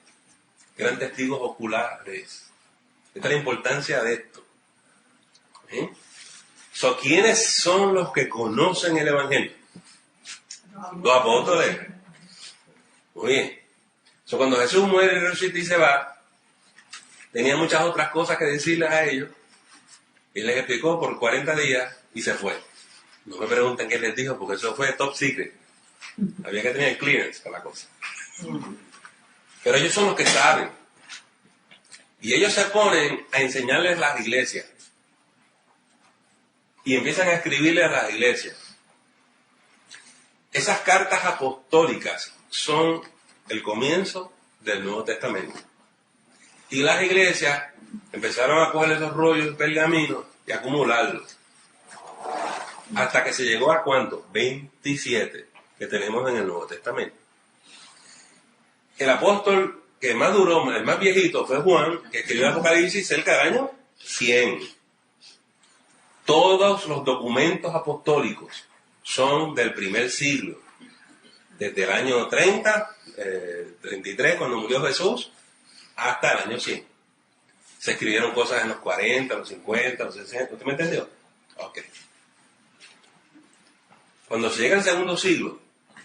Eran testigos oculares. Esta es la importancia de esto. So, ¿quiénes son los que conocen el Evangelio? Los apóstoles. Muy bien. So, cuando Jesús muere y resucita y se va, tenía muchas otras cosas que decirles a ellos. Y les explicó por 40 días y se fue. No me pregunten qué les dijo, porque eso fue top secret. Había que tener clearance para la cosa. Pero ellos son los que saben. Y ellos se ponen a enseñarles las iglesias. Y empiezan a escribirle a las iglesias. Esas cartas apostólicas son el comienzo del Nuevo Testamento. Y las iglesias empezaron a coger esos rollos de pergamino y acumularlos. Hasta que se llegó a ¿cuánto? 27 que tenemos en el Nuevo Testamento. El apóstol que más duró, el más viejito fue Juan, que escribió el Apocalipsis cerca del año 100. Todos los documentos apostólicos son del primer siglo, desde el año 33, cuando murió Jesús, hasta el año 100. Se escribieron cosas en los 40, los 50, los 60, ¿usted me entendió? Ok. Cuando se llega al segundo siglo,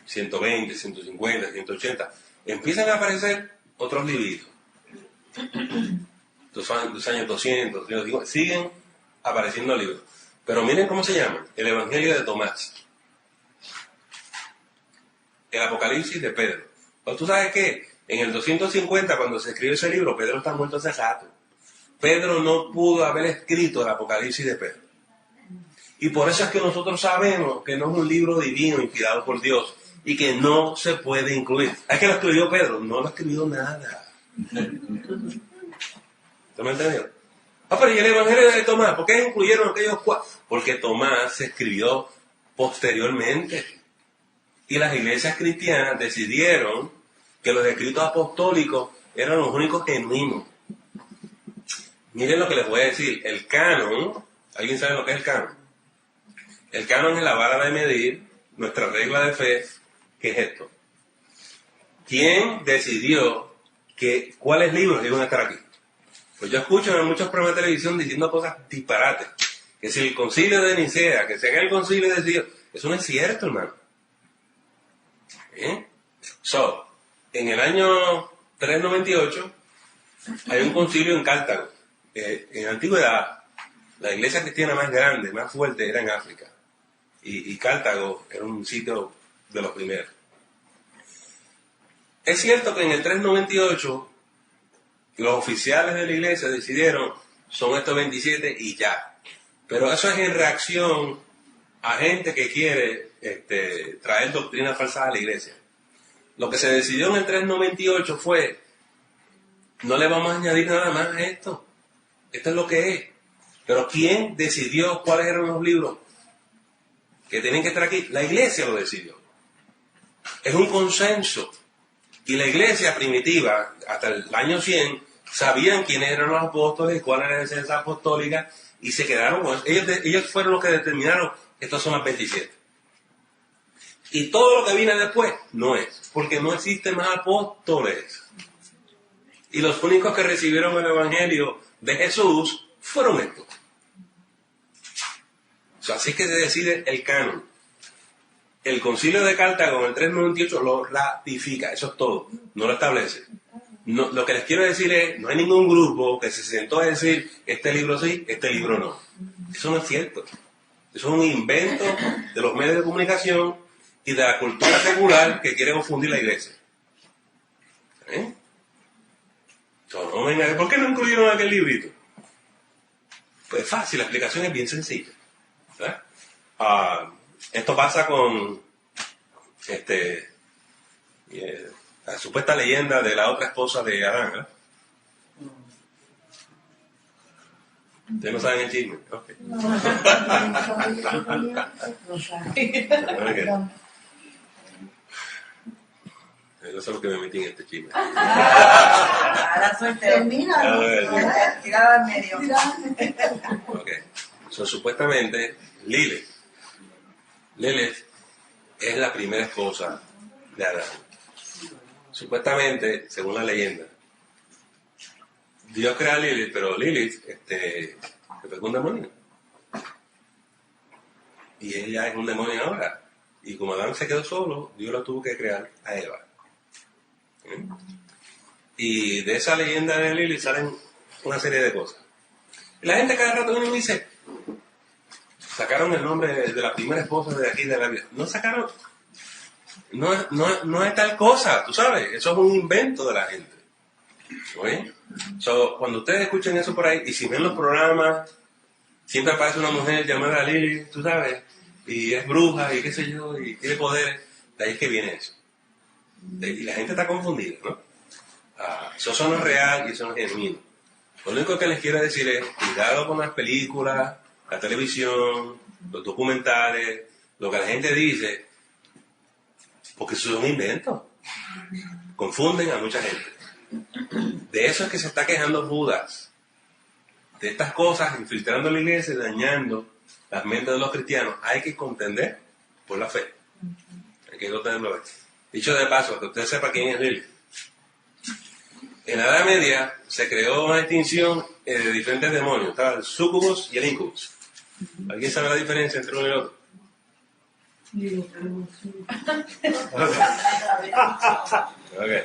120, 150, 180, empiezan a aparecer otros libritos. Los años 200, 350, siguen apareciendo libros. Pero miren cómo se llaman: el Evangelio de Tomás, el Apocalipsis de Pedro. ¿O tú sabes qué? En el 250, cuando se escribe ese libro, Pedro está muerto hace rato. Pedro no pudo haber escrito el Apocalipsis de Pedro. Y por eso es que nosotros sabemos que no es un libro divino inspirado por Dios y que no se puede incluir. Es que lo escribió Pedro, no lo escribió nada. ¿Usted me entendió? Pero ¿y el Evangelio de Tomás? ¿Por qué incluyeron aquellos cuatro? Porque Tomás se escribió posteriormente. Y las iglesias cristianas decidieron que los escritos apostólicos eran los únicos genuinos. Miren lo que les voy a decir. El canon, ¿alguien sabe lo que es el canon? El canon es la vara de medir, nuestra regla de fe. ¿Qué es esto? ¿Quién decidió cuáles libros iban a estar aquí? Pues yo escucho en muchos programas de televisión diciendo cosas disparates. Que si el concilio de Nicea, que si en el concilio decidió. Eso no es cierto, hermano. En el año 398 hay un concilio en Cartago. En la antigüedad, la iglesia cristiana más grande, más fuerte, era en África. Y Cartago era un sitio de los primeros. Es cierto que en el 398 los oficiales de la iglesia decidieron, son estos 27 y ya. Pero eso es en reacción a gente que quiere traer doctrinas falsas a la iglesia. Lo que se decidió en el 398 fue, no le vamos a añadir nada más a esto. Esto es lo que es. Pero ¿quién decidió cuáles eran los libros que tienen que estar aquí? La iglesia lo decidió. Es un consenso. Y la iglesia primitiva, hasta el año 100, sabían quiénes eran los apóstoles, cuál era la enseñanza apostólica, y se quedaron con eso. Ellos fueron los que determinaron, estos son las 27. Y todo lo que viene después, no es, porque no existen más apóstoles. Y los únicos que recibieron el Evangelio de Jesús fueron estos. Así es que se decide el canon. El concilio de Cartago en el 398 lo ratifica, eso es todo, no lo establece. No, lo que les quiero decir es, no hay ningún grupo que se sentó a decir, este libro sí, este libro no. Eso no es cierto. Eso es un invento de los medios de comunicación y de la cultura secular que quiere confundir la iglesia. No, venga, ¿por qué no incluyeron aquel librito? Pues fácil, la explicación es bien sencilla. Esto pasa con la supuesta leyenda de la otra esposa de Adán. ¿Ustedes no saben el chisme? Okay. Yo sé por qué me metí en este chisme. La suerte. Termina. Tirada al medio. Okay. Supuestamente, Lilith es la primera esposa de Adán. Supuestamente, según la leyenda, Dios crea a Lilith, pero Lilith se pegó un demonio. Y ella es un demonio ahora. Y como Adán se quedó solo, Dios lo tuvo que crear a Eva. Y de esa leyenda de Lilith salen una serie de cosas. Y la gente cada rato viene y dice, sacaron el nombre de la primera esposa de aquí de la vida. No sacaron, no es tal cosa, tú sabes, eso es un invento de la gente. ¿Oye? Cuando ustedes escuchen eso por ahí, y si ven los programas, siempre aparece una mujer llamada Lili, tú sabes, y es bruja, y qué sé yo, y tiene poderes, de ahí es que viene eso. Y la gente está confundida, ¿no? Eso no es real y eso no es genuino. Lo único que les quiero decir es, cuidado con las películas, la televisión, los documentales, lo que la gente dice, porque eso es un invento. Confunden a mucha gente. De eso es que se está quejando Judas. De estas cosas, infiltrando la iglesia y dañando las mentes de los cristianos. Hay que contender por la fe. Hay que contenderlo. Dicho de paso, que usted sepa quién es Lilith. En la Edad Media se creó una distinción de diferentes demonios. Estaba el sucubus y el incubus. ¿Alguien sabe la diferencia entre uno y el otro? Okay.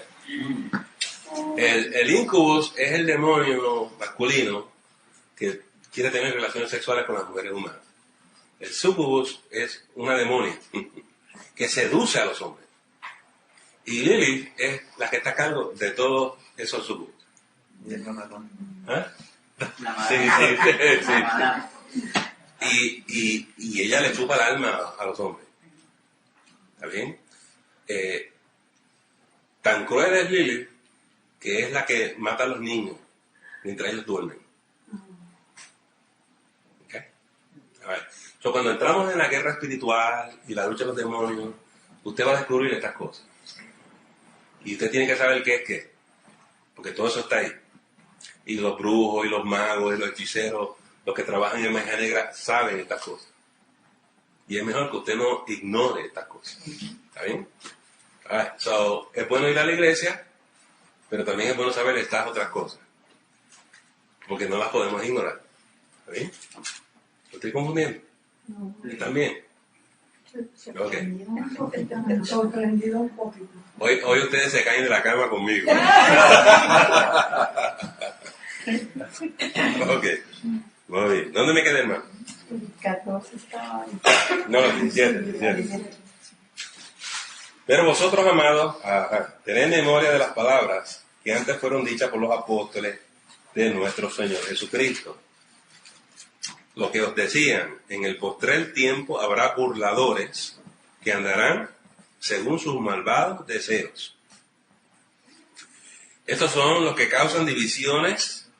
El incubus es el demonio masculino que quiere tener relaciones sexuales con las mujeres humanas. El sucubus es una demonia que seduce a los hombres. Y Lilith es la que está a cargo de todos esos sucubus. ¿Ah? Sí. Y ella le chupa el alma a los hombres. ¿Está bien? Tan cruel es Lilith que es la que mata a los niños mientras ellos duermen. ¿Okay? A ver. Cuando entramos en la guerra espiritual y la lucha de los demonios, usted va a descubrir estas cosas. Y usted tiene que saber qué es qué. Porque todo eso está ahí. Y los brujos, y los magos, y los hechiceros, los que trabajan en magia negra, saben estas cosas. Y es mejor que usted no ignore estas cosas. ¿Está bien? So, es bueno ir a la iglesia, pero también es bueno saber estas otras cosas. Porque no las podemos ignorar. ¿Está bien? ¿Lo estoy confundiendo? No. ¿Están bien? Okay. Sorprendido un poquito. Hoy ustedes se caen de la cama conmigo. Ok. Muy bien. ¿Dónde me quedé, hermano? 14 estaba ahí. No, 17. Pero vosotros, amados, tened memoria de las palabras que antes fueron dichas por los apóstoles de nuestro Señor Jesucristo. Lo que os decían, en el postrer tiempo habrá burladores que andarán según sus malvados deseos. Estos son los que causan divisiones,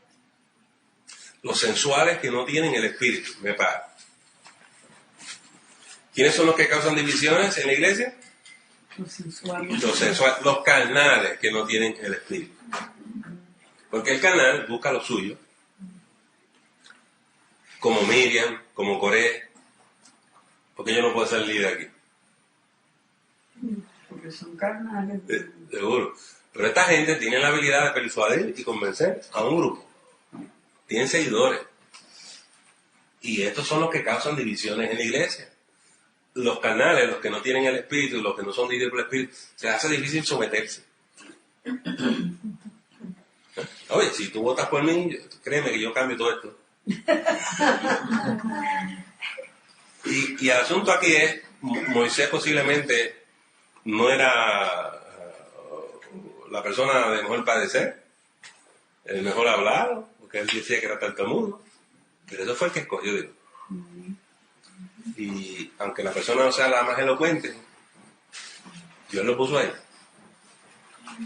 los sensuales que no tienen el espíritu. Me paro. ¿Quiénes son los que causan divisiones en la iglesia? Los sensuales. Los carnales que no tienen el espíritu. Porque el carnal busca lo suyo. Como Miriam, como Coré. Porque yo no puedo ser líder aquí. Porque son carnales. Seguro. Pero esta gente tiene la habilidad de persuadir y convencer a un grupo. Tienen seguidores. Y estos son los que causan divisiones en la iglesia. Los carnales, los que no tienen el espíritu, los que no son líderes por el espíritu, se hace difícil someterse. Oye, si tú votas por mí, créeme que yo cambio todo esto. Y el asunto aquí es, Moisés posiblemente no era la persona de mejor padecer, el mejor hablado, porque él decía que era tartamudo, pero eso fue el que escogió Dios. Y aunque la persona no sea la más elocuente, Dios lo puso ahí.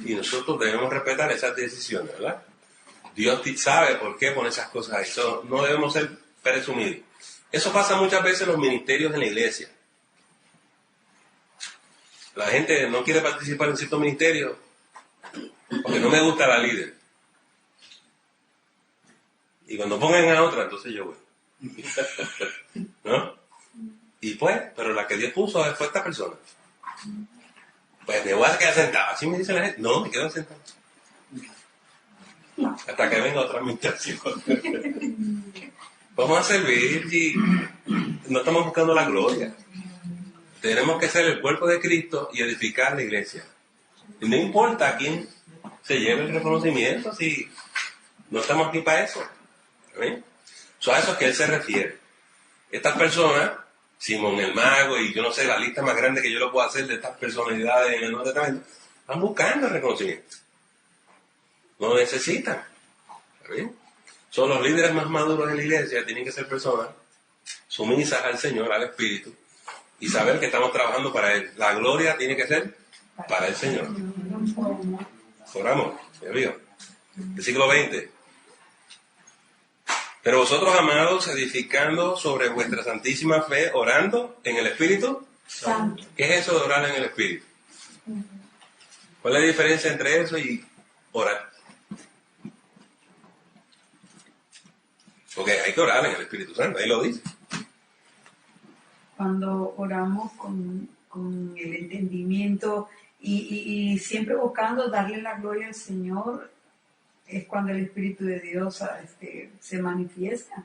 Y nosotros debemos respetar esas decisiones, ¿verdad? Dios sabe por qué pone esas cosas ahí. So, no debemos ser presumidos. Eso pasa muchas veces en los ministerios en la iglesia. La gente no quiere participar en ciertos ministerios porque no me gusta la líder. Y cuando pongan a otra, entonces yo voy. ¿No? Y pues, pero la que Dios puso fue esta persona. Pues me voy a quedar sentado. Así me dice la gente. No, me quedo sentado. Hasta que venga otra administración. Vamos a servir y no estamos buscando la gloria. Tenemos que ser el cuerpo de Cristo y edificar la iglesia. Y no importa a quién se lleve el reconocimiento, si no estamos aquí para eso. ¿Ven? A eso es que él se refiere. Estas personas, Simón el Mago y yo no sé, la lista más grande que yo le puedo hacer de estas personalidades en el Nuevo Testamento, están buscando el reconocimiento. No lo necesitan. ¿Ven? Son los líderes más maduros de la iglesia, tienen que ser personas sumisas al Señor, al Espíritu, y saber que estamos trabajando para Él. La gloria tiene que ser para el Señor. Oramos, versículo 20. Pero vosotros, amados, edificando sobre vuestra santísima fe, orando en el Espíritu. Santo. ¿Qué es eso de orar en el Espíritu? ¿Cuál es la diferencia entre eso y orar. Porque hay que orar en el Espíritu Santo, ahí lo dice. Cuando oramos con el entendimiento y siempre buscando darle la gloria al Señor, es cuando el Espíritu de Dios se manifiesta.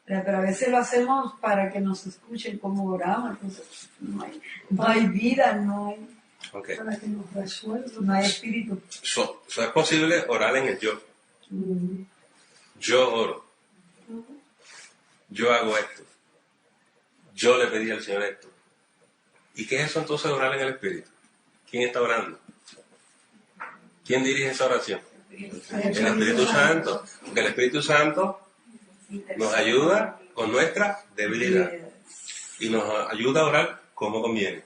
Pero a veces lo hacemos para que nos escuchen cómo oramos, entonces no hay vida, no hay, Okay. para que nos resuelva, no hay espíritu. So es posible orar en el yo. Yo oro. Yo hago esto. Yo le pedí al Señor esto. ¿Y qué es eso entonces de orar en el Espíritu? ¿Quién está orando? ¿Quién dirige esa oración? El Espíritu Santo. Porque el Espíritu Santo nos ayuda con nuestra debilidad y nos ayuda a orar como conviene.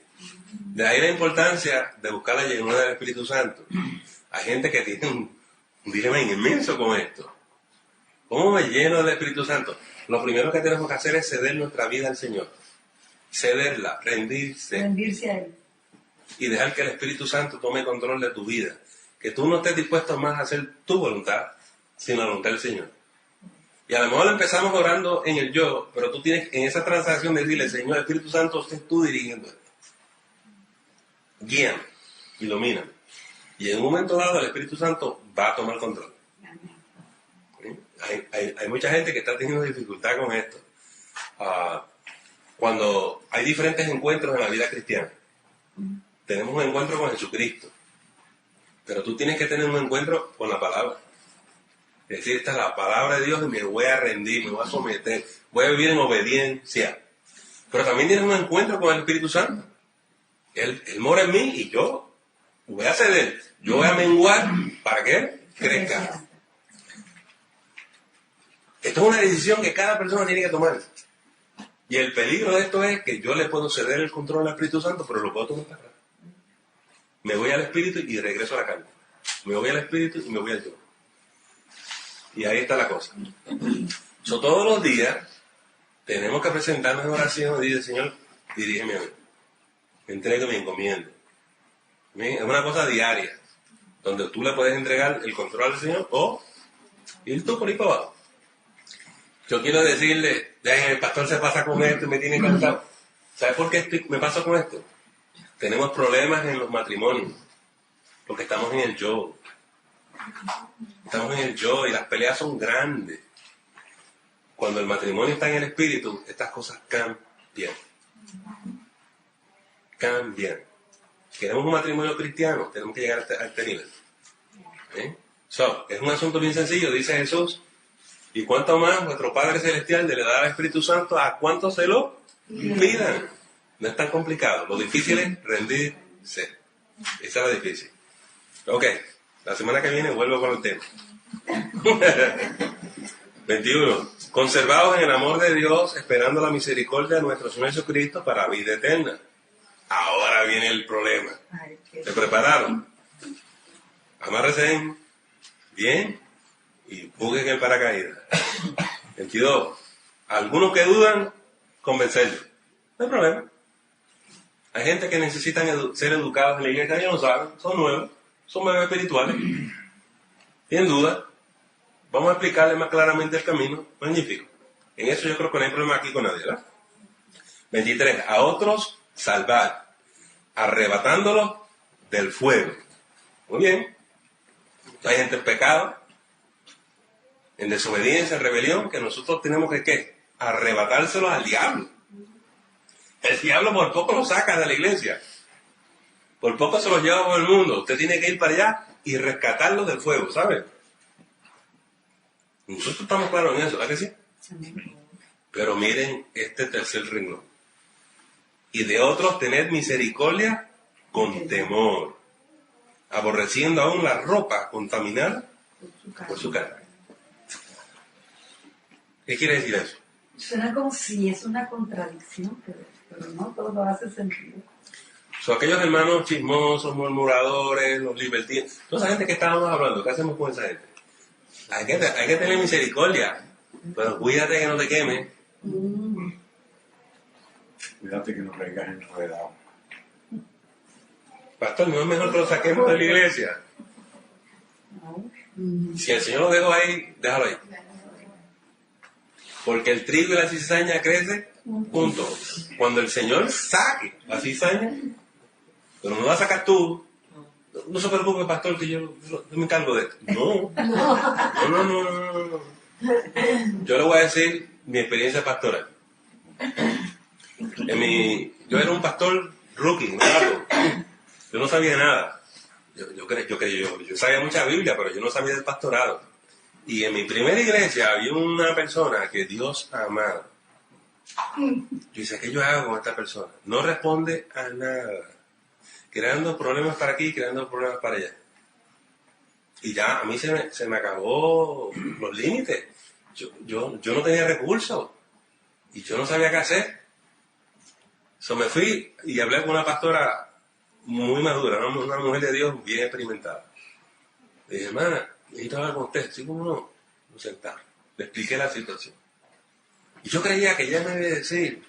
De ahí la importancia de buscar la llenura del Espíritu Santo. Hay gente que tiene un dilema inmenso con esto. ¿Cómo me lleno del Espíritu Santo? Lo primero que tenemos que hacer es ceder nuestra vida al Señor. Cederla, rendirse Rendirse a Él. y dejar que el Espíritu Santo tome control de tu vida. Que tú no estés dispuesto más a hacer tu voluntad, sino la voluntad del Señor. Y a lo mejor empezamos orando en el yo, pero tú tienes en esa transacción de decirle, Señor, Espíritu Santo, usted tú dirigiendo esto. Guíame, ilumíname. Y en un momento dado el Espíritu Santo va a tomar control. ¿Sí? Hay mucha gente que está teniendo dificultad con esto. Cuando hay diferentes encuentros en la vida cristiana, tenemos un encuentro con Jesucristo, pero tú tienes que tener un encuentro con la palabra. Es decir, esta es la palabra de Dios y me voy a rendir, me voy a someter, voy a vivir en obediencia. Pero también tienes un encuentro con el Espíritu Santo. Él mora en mí y yo voy a ceder, yo voy a menguar para que Él crezca. Esto es una decisión que cada persona tiene que tomar. Y el peligro de esto es que yo le puedo ceder el control al Espíritu Santo, pero lo puedo tomar para atrás. Me voy al Espíritu y regreso a la carne. Me voy al Espíritu y me voy al yo. Y ahí está la cosa. Todos los días tenemos que presentarnos en oración y decir, Señor, dirígeme a mí. Entregue mi encomienda. Es una cosa diaria, donde tú le puedes entregar el control al Señor o ir tú por ahí para abajo. Yo quiero decirle, el pastor se pasa con esto y me tiene cansado. ¿Sabes por qué me paso con esto? Tenemos problemas en los matrimonios, porque estamos en el yo. Estamos en el yo y las peleas son grandes. Cuando el matrimonio está en el espíritu, estas cosas cambian. Cambian. Queremos un matrimonio cristiano, tenemos que llegar a este nivel. Es un asunto bien sencillo, dice Jesús. Y cuánto más nuestro Padre Celestial le da al Espíritu Santo a cuánto se lo pidan. No es tan complicado. Lo difícil es rendirse. Esa es la difícil. Ok, la semana que viene vuelvo con el tema. 21. Conservados en el amor de Dios, esperando la misericordia de nuestro Señor Jesucristo para vida eterna. Ahora viene el problema. ¿Se prepararon? Amárrense bien y busquen el paracaídas. 22. Algunos que dudan, convencerlos. No hay problema. Hay gente que necesitan ser educados en la iglesia, ellos no saben, son nuevos, son bebés espirituales. Tienen dudas. Vamos a explicarles más claramente el camino. Magnífico. En eso yo creo que no hay problema aquí con nadie, ¿verdad? 23. A otros salvar, arrebatándolos del fuego. Muy bien. Hay gente en pecado, en desobediencia, en rebelión, que nosotros tenemos que ¿qué? Arrebatárselos al diablo. El diablo por poco lo saca de la iglesia. Por poco se los lleva por el mundo. Usted tiene que ir para allá y rescatarlos del fuego, ¿sabe? Nosotros estamos claros en eso, ¿verdad que sí? Pero miren este tercer renglón. Y de otros tener misericordia con temor, aborreciendo aún la ropa contaminada por su carne. ¿Qué quiere decir eso? Suena como si es una contradicción, pero no todo hace sentido. Son aquellos hermanos chismosos, murmuradores, los libertinos. Toda esa gente que estábamos hablando, ¿qué hacemos con esa gente? Hay que tener misericordia, pero cuídate que no te queme. Cuídate que no caigas enredado. Pastor, ¿no es mejor que lo saquemos de la iglesia? Si el Señor lo dejó ahí, déjalo ahí. Porque el trigo y la cizaña crecen juntos. Cuando el Señor saque la cizaña, pero no lo vas a sacar tú, no se preocupe, pastor, que yo me encargo de esto. No. Yo le voy a decir mi experiencia pastoral. Yo era un pastor rookie, nuevo. Yo no sabía nada. Yo sabía mucha Biblia, pero yo no sabía del pastorado. Y en mi primera iglesia había una persona que Dios amaba. Yo decía, ¿qué yo hago con esta persona? No responde a nada. Creando problemas para aquí, creando problemas para allá. Y ya a mí se me acabó los límites. Yo no tenía recursos. Y yo no sabía qué hacer. Me fui y hablé con una pastora muy madura, una mujer de Dios bien experimentada. Le dije, hermana, necesito hablar con usted. Sí, como no, nos sentamos. Le expliqué la situación. Y yo creía que ella me iba a decir,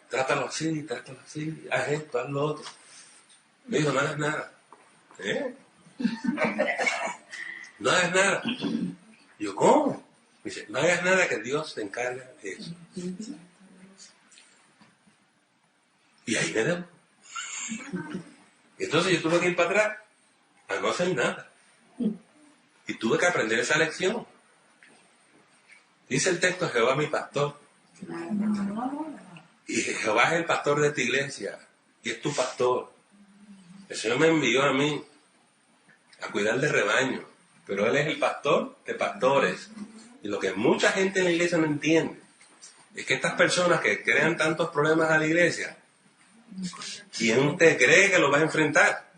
trátalo así, haz esto, haz lo otro. Me dijo, no hagas nada. No hagas nada. Y yo, ¿cómo? Me dice, no hagas nada, que Dios te encarga de eso. Y ahí me debo. Entonces yo tuve que ir para atrás a no hacer nada. Y tuve que aprender esa lección. Dice el texto, Jehová mi pastor. Y Jehová es el pastor de esta iglesia. Y es tu pastor. El Señor me envió a mí a cuidar del rebaño. Pero Él es el pastor de pastores. Y lo que mucha gente en la iglesia no entiende es que estas personas que crean tantos problemas a la iglesia, ¿quién usted cree que lo va a enfrentar?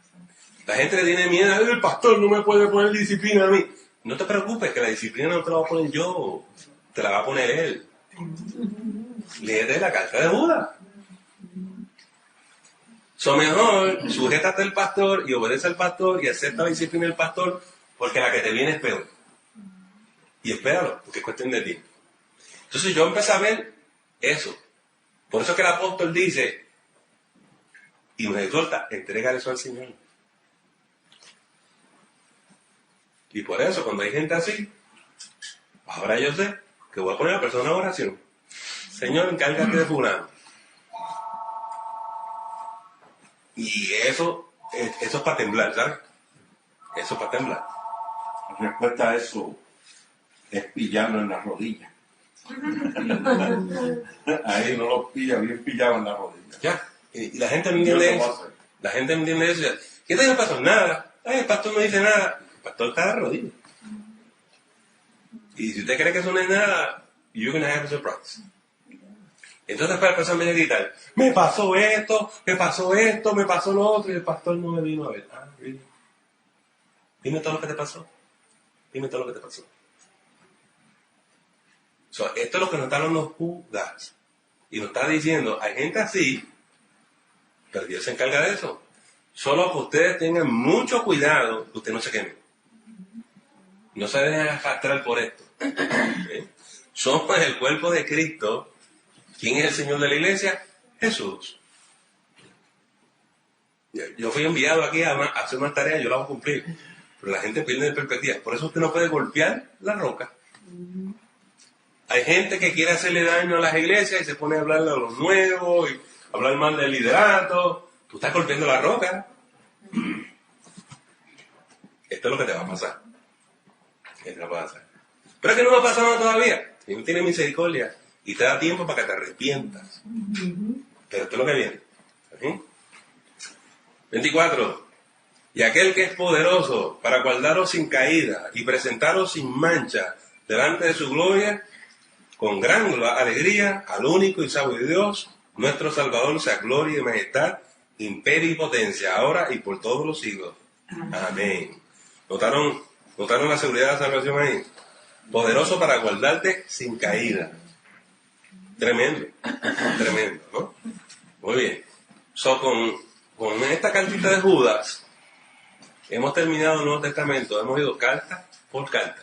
La gente le tiene miedo, el pastor no me puede poner disciplina a mí. No te preocupes, que la disciplina no te la voy a poner yo, te la va a poner él. Léete la carta de Judas. Mejor, sujétate al pastor y obedece al pastor y acepta la disciplina del pastor, porque la que te viene es peor. Y espéralo, porque es cuestión de tiempo. Entonces yo empecé a ver eso. Por eso que el apóstol dice, y nos exhorta, entregar eso al Señor. Y por eso, cuando hay gente así, ahora yo sé que voy a poner a la persona en oración. Señor, encárgate de fulano. Y eso es para temblar, ¿sabes? Eso es para temblar. La respuesta a eso es pillarlo en la rodilla. Ahí no lo pilla, bien pillado en la rodilla. Ya. Y la gente no entiende eso. La gente no entiende eso. ¿Qué te dice el pastor? Nada. Ay, el pastor no dice nada. El pastor está de rodillas. Y si usted cree que eso no es nada, you're going to have a surprise. Entonces para la persona viene a gritar, me pasó esto, me pasó lo otro, y el pastor no me vino a ver. Ah, really? Dime todo lo que te pasó. Esto es lo que nos está hablando Judas. Y nos está diciendo, hay gente así, pero Dios se encarga de eso. Solo que ustedes tengan mucho cuidado, que ustedes no se quemen. No se dejen arrastrar por esto. ¿Sí? Somos el cuerpo de Cristo. ¿Quién es el Señor de la iglesia? Jesús. Yo fui enviado aquí a hacer una tarea, yo la voy a cumplir. Pero la gente pierde de perspectiva. Por eso usted no puede golpear la roca. Hay gente que quiere hacerle daño a las iglesias y se pone a hablarle a los nuevos y hablar mal del liderato. Tú estás golpeando la roca. Esto es lo que te va a pasar. Pero es que no me ha pasado todavía. Dios tiene misericordia y te da tiempo para que te arrepientas. Pero esto es lo que viene. ¿Sí? 24. Y aquel que es poderoso para guardaros sin caída y presentaros sin mancha delante de su gloria, con gran alegría, al único y sabio Dios, nuestro Salvador, sea gloria y majestad, imperio y potencia, ahora y por todos los siglos. Amén. ¿Notaron la seguridad de la salvación ahí? Poderoso para guardarte sin caída. Tremendo, ¿no? Muy bien. Con esta cartita de Judas, hemos terminado el Nuevo Testamento, hemos ido carta por carta.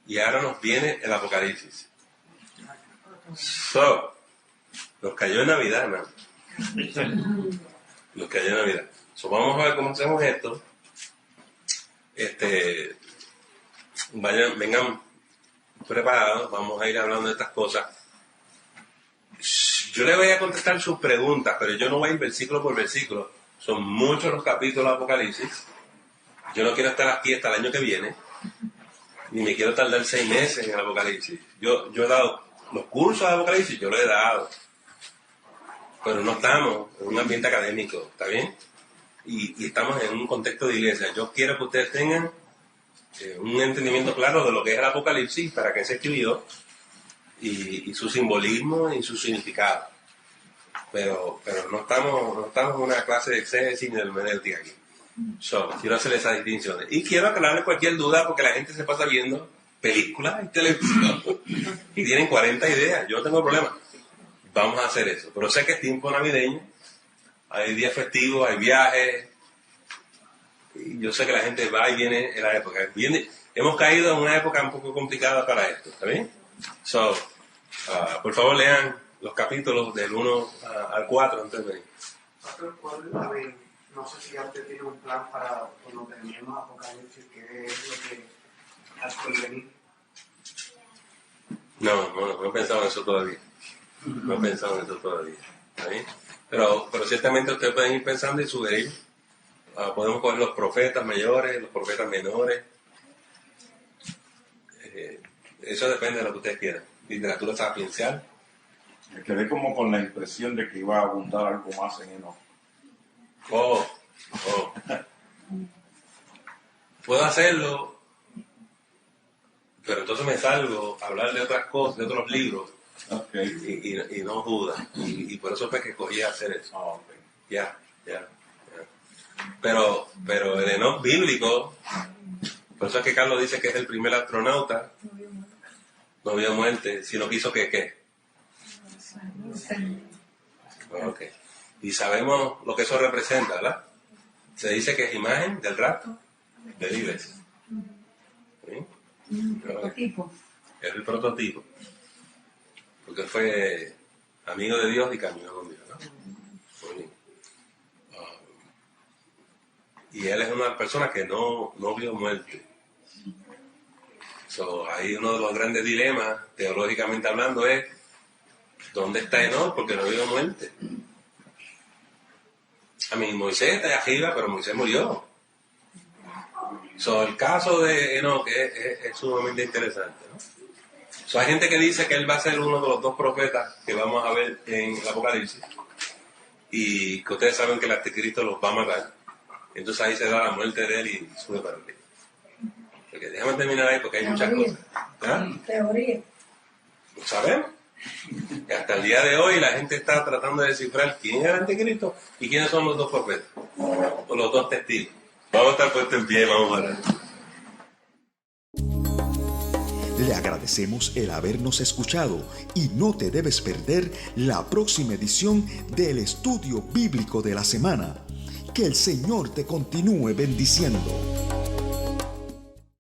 Y ahora nos viene el Apocalipsis. Nos cayó en Navidad, ¿no? Nos cayó en Navidad. Vamos a ver cómo hacemos esto. vengan preparados, vamos a ir hablando de estas cosas. Yo le voy a contestar sus preguntas, pero yo no voy a ir versículo por versículo. Son muchos los capítulos de Apocalipsis. Yo no quiero estar aquí hasta el año que viene, ni me quiero tardar 6 meses en el Apocalipsis. Yo he dado los cursos de Apocalipsis, yo lo he dado, pero no estamos en un ambiente académico, ¿está bien? Y estamos en un contexto de iglesia. Yo quiero que ustedes tengan un entendimiento claro de lo que es el Apocalipsis, para qué se escribió, y su simbolismo y su significado. Pero no estamos en una clase de exégesis ni de hermenéutica aquí. Quiero hacer esas distinciones. Y quiero aclararle cualquier duda, porque la gente se pasa viendo películas y televisión y tienen 40 ideas. Yo no tengo problema. Vamos a hacer eso. Pero sé que es tiempo navideño, hay días festivos, hay viajes. Y yo sé que la gente va y viene en la época. Hemos caído en una época un poco complicada para esto, ¿está bien? Por favor, lean los capítulos del 1 al 4 antes de venir. No sé si ya usted tiene un plan para cuando terminemos Apocalipsis, qué es lo que has por venir. No he pensado en eso todavía. ¿Está bien? Pero ciertamente ustedes pueden ir pensando y sugerir. Podemos coger los profetas mayores, los profetas menores. Eso depende de lo que ustedes quieran. Literatura sapiencial. Me quedé como con la impresión de que iba a abundar algo más en Enoch. Puedo hacerlo, pero entonces me salgo a hablar de otras cosas, de otros libros, y no Judas. Y por eso fue que escogí hacer eso. Ya. Pero el Enoch bíblico, por eso es que Carlos dice que es el primer astronauta, no vio muerte, sino quiso que ¿qué? Y sabemos lo que eso representa, ¿verdad? Se dice que es imagen del rapto de la iglesia. ¿Sí? Prototipo. Es el prototipo. Porque él fue amigo de Dios y caminó con Dios, ¿no? Muy bien. Y él es una persona que no vio muerte. Ahí uno de los grandes dilemas, teológicamente hablando, es ¿dónde está Enoch? Porque no vio muerte. Moisés está arriba, pero Moisés murió. El caso de Enoch es sumamente interesante, ¿no? Hay gente que dice que él va a ser uno de los 2 profetas que vamos a ver en el Apocalipsis, y que ustedes saben que el anticristo los va a matar. Entonces ahí se da la muerte de él y sube para arriba. Porque déjame terminar ahí porque hay muchas cosas. Teoría. ¿Lo sabemos? Y hasta el día de hoy la gente está tratando de descifrar quién es el anticristo y quiénes son los 2 profetas, o los 2 testigos. Vamos a estar puestos en pie, vamos a orar. Le agradecemos el habernos escuchado y no te debes perder la próxima edición del Estudio Bíblico de la Semana. Que el Señor te continúe bendiciendo.